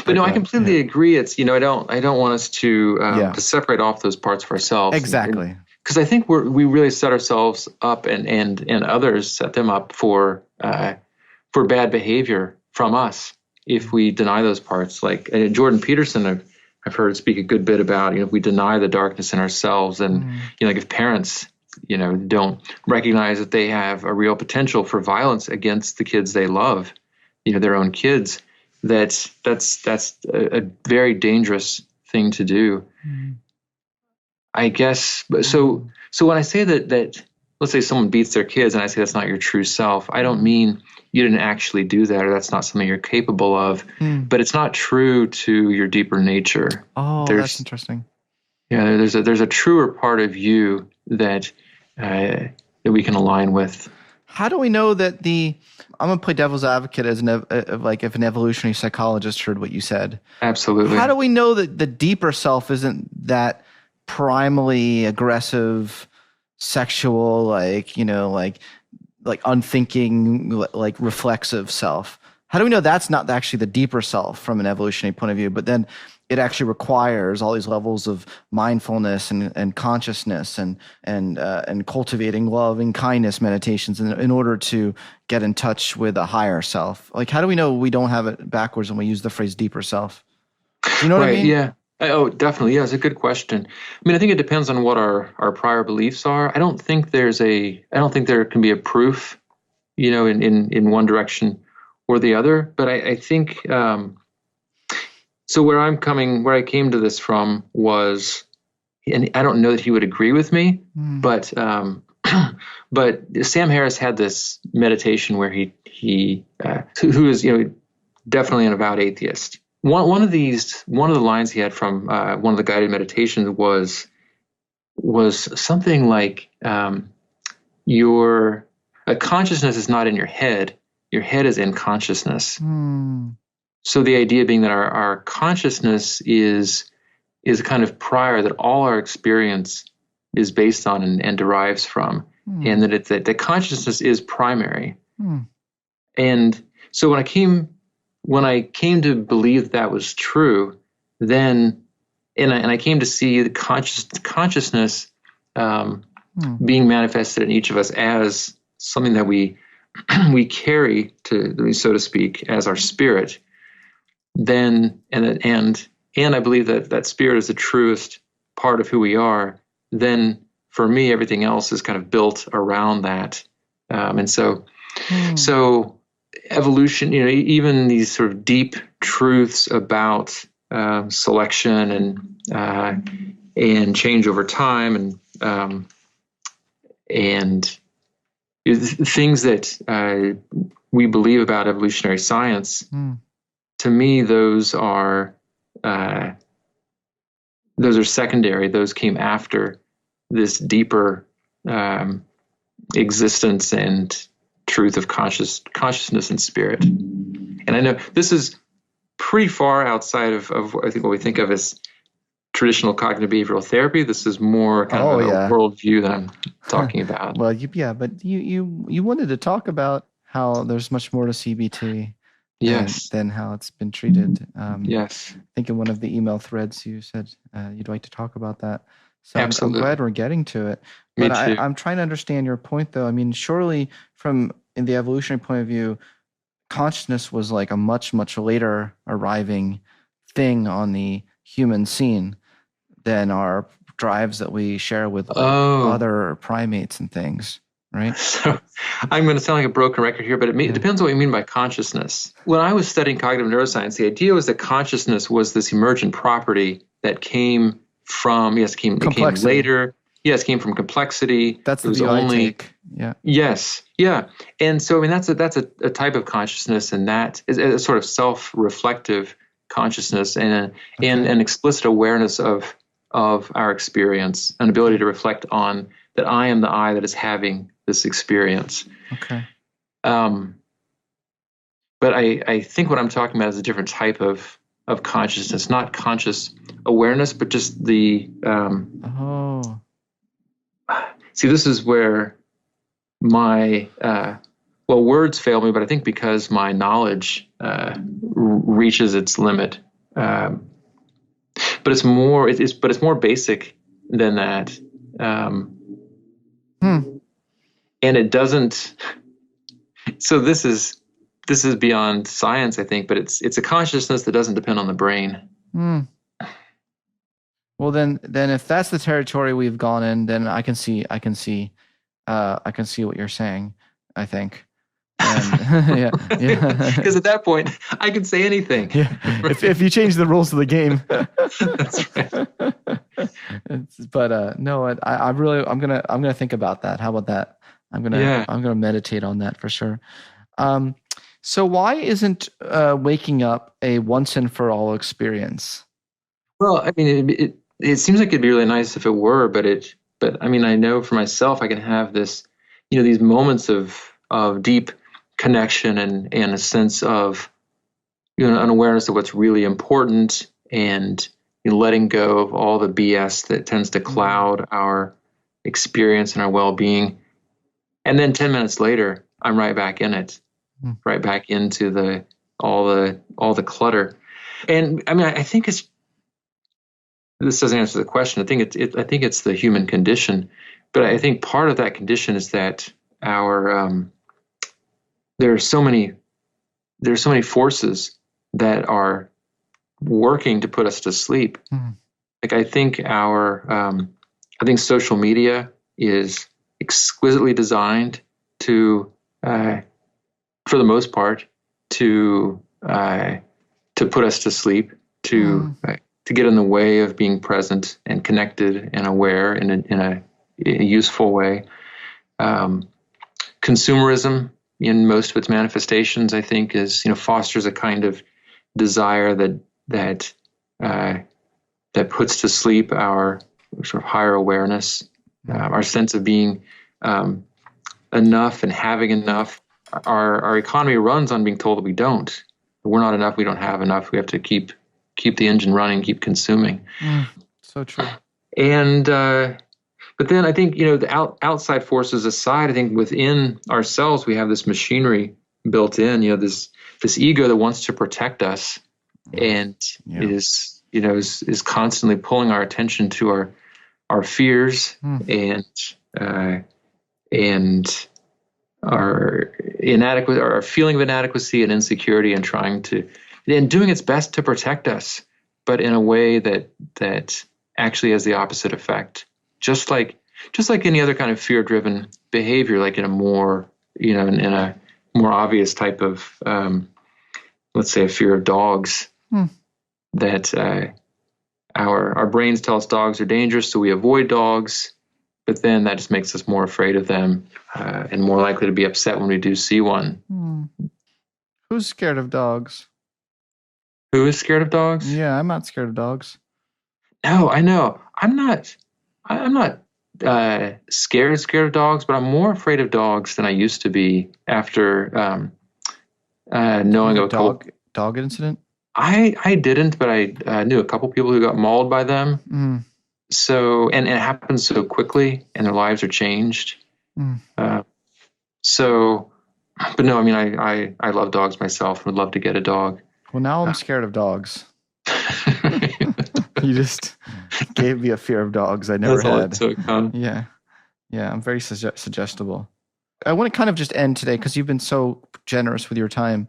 B: But no, I completely agree. It's I don't want us to separate off those parts of ourselves.
A: Exactly.
B: Because I think we really set ourselves up and others set them up for bad behavior from us if we deny those parts. Like Jordan Peterson, I've heard speak a good bit about, if we deny the darkness in ourselves, and like if parents, don't recognize that they have a real potential for violence against the kids they love, their own kids, that's a very dangerous thing to do. I guess. So when I say that let's say someone beats their kids and I say that's not your true self, I don't mean you didn't actually do that or that's not something you're capable of, but it's not true to your deeper nature.
A: Oh, that's interesting.
B: Yeah, there's a truer part of you that we can align with.
A: How do we know that I'm going to play devil's advocate as if an evolutionary psychologist heard what you said.
B: Absolutely.
A: How do we know that the deeper self isn't that primally aggressive, sexual, like unthinking, like reflexive self? How do we know that's not actually the deeper self from an evolutionary point of view, but then it actually requires all these levels of mindfulness and consciousness and cultivating love and kindness meditations in order to get in touch with a higher self? Like, how do we know we don't have it backwards when we use the phrase deeper self? Do you know what I mean?
B: Yeah. Oh, definitely. Yeah, it's a good question. I mean, I think it depends on what our prior beliefs are. I don't think there can be a proof, in one direction or the other. But I think, so where I came to this from was, and I don't know that he would agree with me, but Sam Harris had this meditation where he who is, definitely an avowed atheist. One of the lines he had from one of the guided meditations was something like, your consciousness is not in your head is in consciousness. So the idea being that our consciousness is a kind of prior that all our experience is based on and derives from, and that consciousness is primary. And so when I came to believe that was true, then I came to see the consciousness being manifested in each of us as something that we carry so to speak, as our spirit. Then and I believe that spirit is the truest part of who we are. Then for me, everything else is kind of built around that, and so evolution, even these sort of deep truths about selection and change over time and things that we believe about evolutionary science. To me, those are those are secondary. Those came after this deeper existence and truth of consciousness and spirit. And I know this is pretty far outside of I think what we think of as traditional cognitive behavioral therapy. This is more kind of a worldview that I'm talking about.
A: Well, but you wanted to talk about how there's much more to CBT than how it's been treated.
B: Yes.
A: I think in one of the email threads you said you'd like to talk about that. So
B: Absolutely.
A: I'm glad we're getting to it. But I'm trying to understand your point, though. I mean, surely in the evolutionary point of view, consciousness was like a much, much later arriving thing on the human scene than our drives that we share with other primates and things, right?
B: So I'm going to sound like a broken record here, but it depends on what you mean by consciousness. When I was studying cognitive neuroscience, the idea was that consciousness was this emergent property that came from, it came later. Yes, came from complexity.
A: That's the view I take. Yeah.
B: Yes. Yeah. And so, I mean, that's a type of consciousness, and that is a sort of self-reflective consciousness and an explicit awareness of our experience, an ability to reflect on that I am the I that is having this experience.
A: Okay.
B: But I think what I'm talking about is a different type of consciousness, not conscious awareness, but just the See, this is where my words fail me, but I think because my knowledge reaches its limit. But it's more basic than that. And it doesn't. So this is beyond science, I think, but it's a consciousness that doesn't depend on the brain.
A: Well, then if that's the territory we've gone in, then I can see what you're saying, I think. And,
B: Because at that point, I can say anything.
A: Yeah. If you change the rules of the game.
B: That's right.
A: But no, I'm gonna think about that. How about that? I'm gonna meditate on that for sure. So why isn't waking up a once and for all experience?
B: Well, I mean, it seems like it'd be really nice if it were, but I mean, I know for myself, I can have this, these moments of deep connection and a sense of, an awareness of what's really important, and letting go of all the BS that tends to cloud our experience and our well-being. And then 10 minutes later, I'm right back in it, right back into all the clutter. And I mean, I think this doesn't answer the question. I think it's the human condition, but I think part of that condition is that there are so many forces that are working to put us to sleep. Like I think social media is exquisitely designed to, for the most part, to put us to sleep, to get in the way of being present and connected and aware in a useful way. Consumerism, in most of its manifestations, I think, fosters a kind of desire that puts to sleep our sort of higher awareness, our sense of being enough and having enough. Our economy runs on being told that we don't. We're not enough. We don't have enough. We have to keep the engine running, keep consuming.
A: So true.
B: And but then I think the outside forces aside, I think within ourselves we have this machinery built in. This ego that wants to protect us, and is constantly pulling our attention to our fears and our inadequate, our feeling of inadequacy and insecurity, and doing its best to protect us, but in a way that actually has the opposite effect. Just like any other kind of fear-driven behavior, like in a more, in a more obvious type of, let's say, a fear of dogs, that our brains tell us dogs are dangerous, so we avoid dogs, but then that just makes us more afraid of them and more likely to be upset when we do see one.
A: Who's scared of dogs?
B: Who is scared of dogs?
A: Yeah, I'm not scared of dogs.
B: No, I know. I'm not scared of dogs, but I'm more afraid of dogs than I used to be after knowing of a couple.
A: Dog incident?
B: I didn't, but I knew a couple people who got mauled by them.
A: Mm.
B: So, and it happens so quickly, and their lives are changed.
A: Mm.
B: So, but no, I mean, I love dogs myself. Would love to get a dog.
A: Well, now I'm scared of dogs. You just gave me a fear of dogs I never had.
B: That's all it took, huh?
A: Yeah. I'm very suggestible. I want to kind of just end today, because you've been so generous with your time,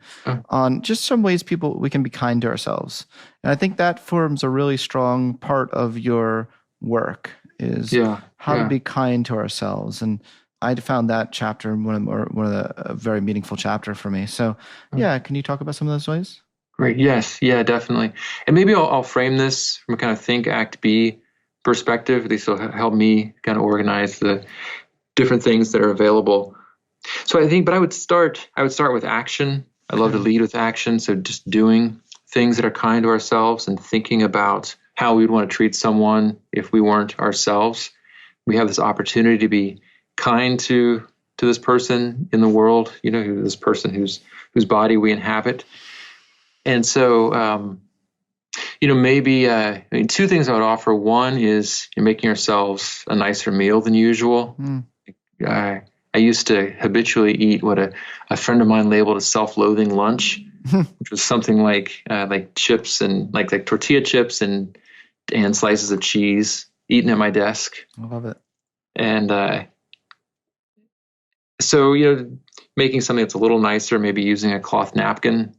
A: on just some ways we can be kind to ourselves. And I think that forms a really strong part of your work, is how to be kind to ourselves. And I found that chapter a very meaningful chapter for me. So can you talk about some of those ways?
B: Great. Yes. Yeah, definitely. And maybe I'll frame this from a kind of think, act, be perspective. These will help me kind of organize the different things that are available. So I think, but I would start with action. I love to lead with action. So just doing things that are kind to ourselves and thinking about how we would want to treat someone if we weren't ourselves. We have this opportunity to be kind to this person in the world, this person whose body we inhabit. And so, maybe two things I would offer. One is you're making yourselves a nicer meal than usual. I used to habitually eat what a friend of mine labeled a self-loathing lunch, which was something like chips and like tortilla chips and slices of cheese eaten at my desk.
A: I love it.
B: And so making something that's a little nicer, maybe using a cloth napkin,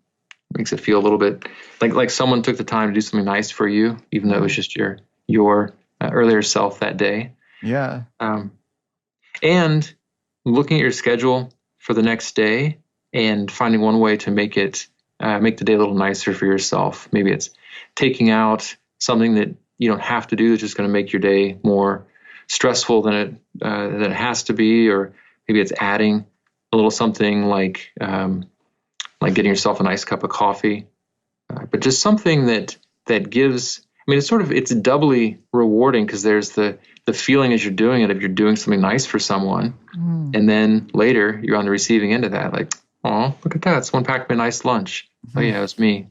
B: makes it feel a little bit like someone took the time to do something nice for you, even though it was just your earlier self that day.
A: Yeah.
B: And looking at your schedule for the next day and finding one way to make the day a little nicer for yourself. Maybe it's taking out something that you don't have to do that's just going to make your day more stressful than it has to be, or maybe it's adding a little something like getting yourself a nice cup of coffee, but just something that gives. I mean, it's doubly rewarding, because there's the feeling as you're doing it, if you're doing something nice for someone, and then later you're on the receiving end of that, like, oh, look at that, someone packed me a nice lunch. Oh yeah, it was me.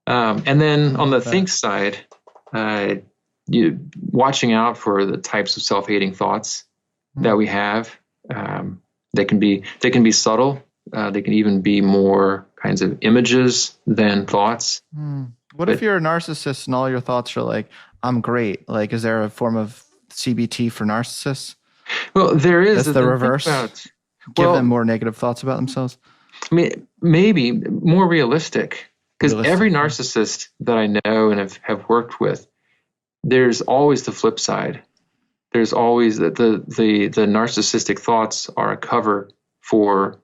B: And then on the think side, you watching out for the types of self-hating thoughts that we have. They can be subtle. They can even be more kinds of images than thoughts.
A: What if you're a narcissist and all your thoughts are like, I'm great? Like, is there a form of CBT for narcissists?
B: Well, there is.
A: That's the reverse. Give them more negative thoughts about themselves.
B: I mean, maybe more realistic, because every narcissist that I know and have worked with, there's always the flip side. There's always the narcissistic thoughts are a cover for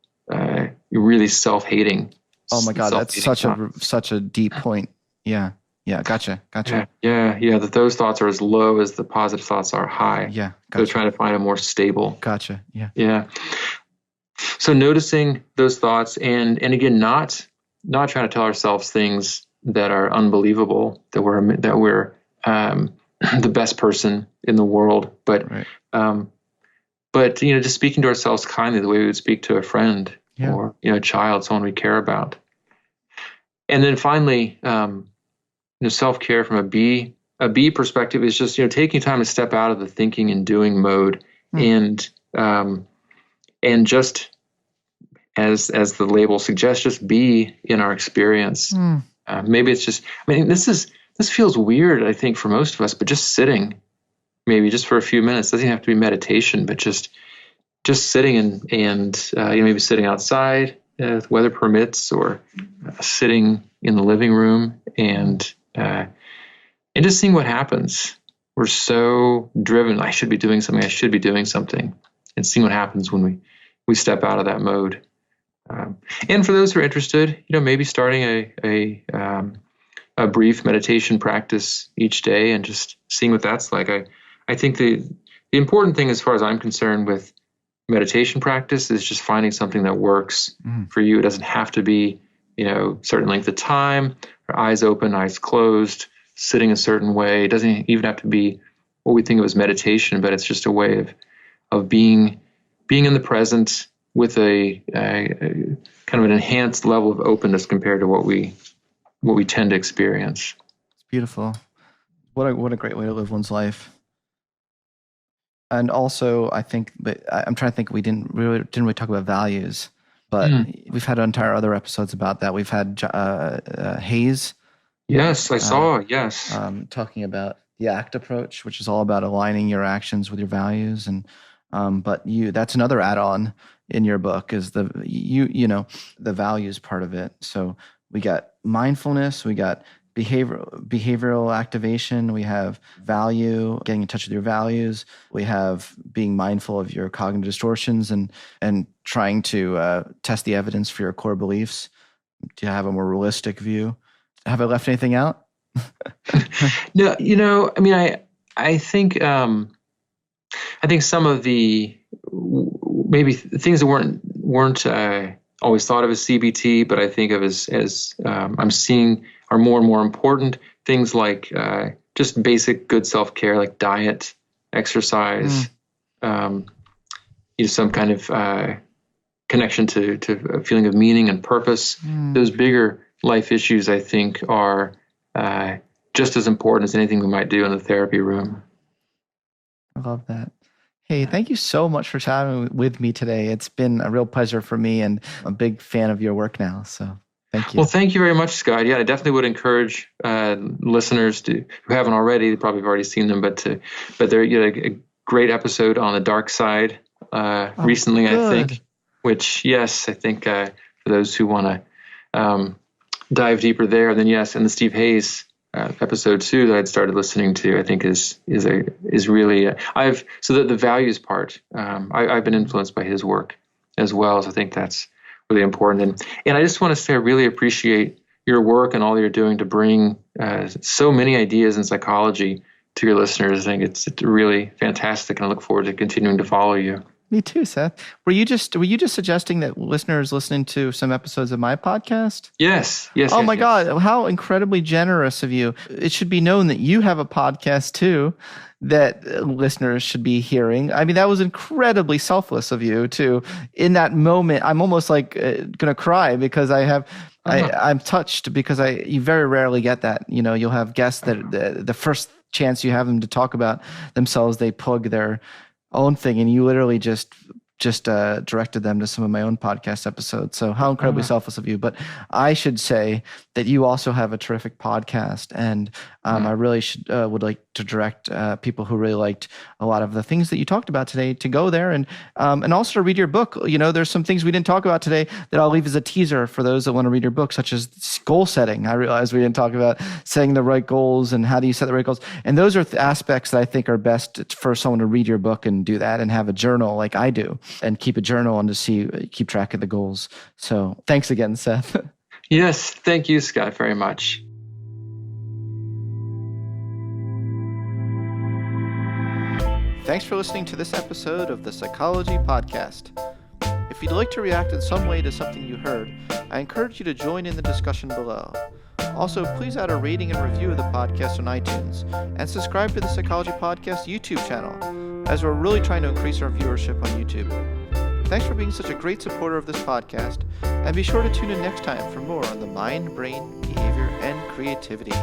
B: really self-hating.
A: Oh my God, that's such a deep point. Yeah. Gotcha.
B: Yeah. That those thoughts are as low as the positive thoughts are high.
A: Yeah.
B: Gotcha. So trying to find a more stable.
A: Gotcha.
B: Yeah. So noticing those thoughts, and again, not trying to tell ourselves things that are unbelievable, that we're the best person in the world, but just speaking to ourselves kindly, the way we would speak to a friend or a child, someone we care about. And then finally, self-care from a B perspective is just taking time to step out of the thinking and doing mode, and just as the label suggests, just be in our experience. Maybe it's just, this feels weird, I think, for most of us, but just sitting, maybe just for a few minutes, doesn't have to be meditation, but just sitting and maybe sitting outside, if the weather permits, or sitting in the living room and just seeing what happens. We're so driven. I should be doing something. And seeing what happens when we step out of that mode. And for those who are interested, maybe starting a brief meditation practice each day and just seeing what that's like. I think the important thing, as far as I'm concerned, with meditation practice is just finding something that works for you. It doesn't have to be certain length of time, or eyes open, eyes closed, sitting a certain way. It doesn't even have to be what we think of as meditation, but it's just a way of being in the present with a kind of an enhanced level of openness compared to what we tend to experience.
A: It's beautiful. What a great way to live one's life. And also, I think, but I'm trying to think, we didn't really talk about values, but we've had entire other episodes about that. We've had Hayes.
B: Yes, I saw. Yes,
A: talking about the ACT approach, which is all about aligning your actions with your values, and but that's another add-on in your book is the values part of it. So we got mindfulness, we got behavioral activation, we have value, getting in touch with your values, we have being mindful of your cognitive distortions and trying to test the evidence for your core beliefs to have a more realistic view. Have I left anything out?
B: No, I mean, I think some of the maybe things that weren't always thought of as CBT, but I think of as I'm seeing are more and more important. Things like just basic good self-care, like diet, exercise, some kind of connection to a feeling of meaning and purpose. Those bigger life issues, I think, are just as important as anything we might do in the therapy room.
A: I love that. Hey, thank you so much for chatting with me today. It's been a real pleasure for me, and I'm a big fan of your work now. So thank you.
B: Well, thank you very much, Scott. Yeah, I definitely would encourage listeners who haven't already, they probably have already seen them, but they're a great episode on the dark side recently, good. I think, which, yes, I think for those who want to dive deeper there, and then and the Steve Hayes episode 2 that I'd started listening to, I think is really the values part. I've been influenced by his work as well, so I think that's really important. And I just want to say I really appreciate your work and all you're doing to bring so many ideas in psychology to your listeners. I think it's really fantastic, and I look forward to continuing to follow you.
A: Me too, Seth. Were you just suggesting that listeners listening to some episodes of my podcast?
B: Yes.
A: Oh my God, how incredibly generous of you. It should be known that you have a podcast too that listeners should be hearing. I mean, that was incredibly selfless of you to, in that moment, I'm almost like going to cry because I'm touched because you very rarely get that. You'll have guests that the first chance you have them to talk about themselves, they plug their own thing, and you literally just directed them to some of my own podcast episodes. So how incredibly selfless of you. But I should say that you also have a terrific podcast, and I really would like to direct people who really liked a lot of the things that you talked about today to go there and also to read your book. There's some things we didn't talk about today that I'll leave as a teaser for those that want to read your book, such as goal setting. I realized we didn't talk about setting the right goals and how do you set the right goals. And those are aspects that I think are best for someone to read your book and do that and have a journal like I do and keep a journal and to keep track of the goals. So thanks again, Seth.
B: Yes. Thank you, Scott, very much.
A: Thanks for listening to this episode of the Psychology Podcast. If you'd like to react in some way to something you heard, I encourage you to join in the discussion below. Also, please add a rating and review of the podcast on iTunes, and subscribe to the Psychology Podcast YouTube channel, as we're really trying to increase our viewership on YouTube. Thanks for being such a great supporter of this podcast, and be sure to tune in next time for more on the mind, brain, behavior, and creativity.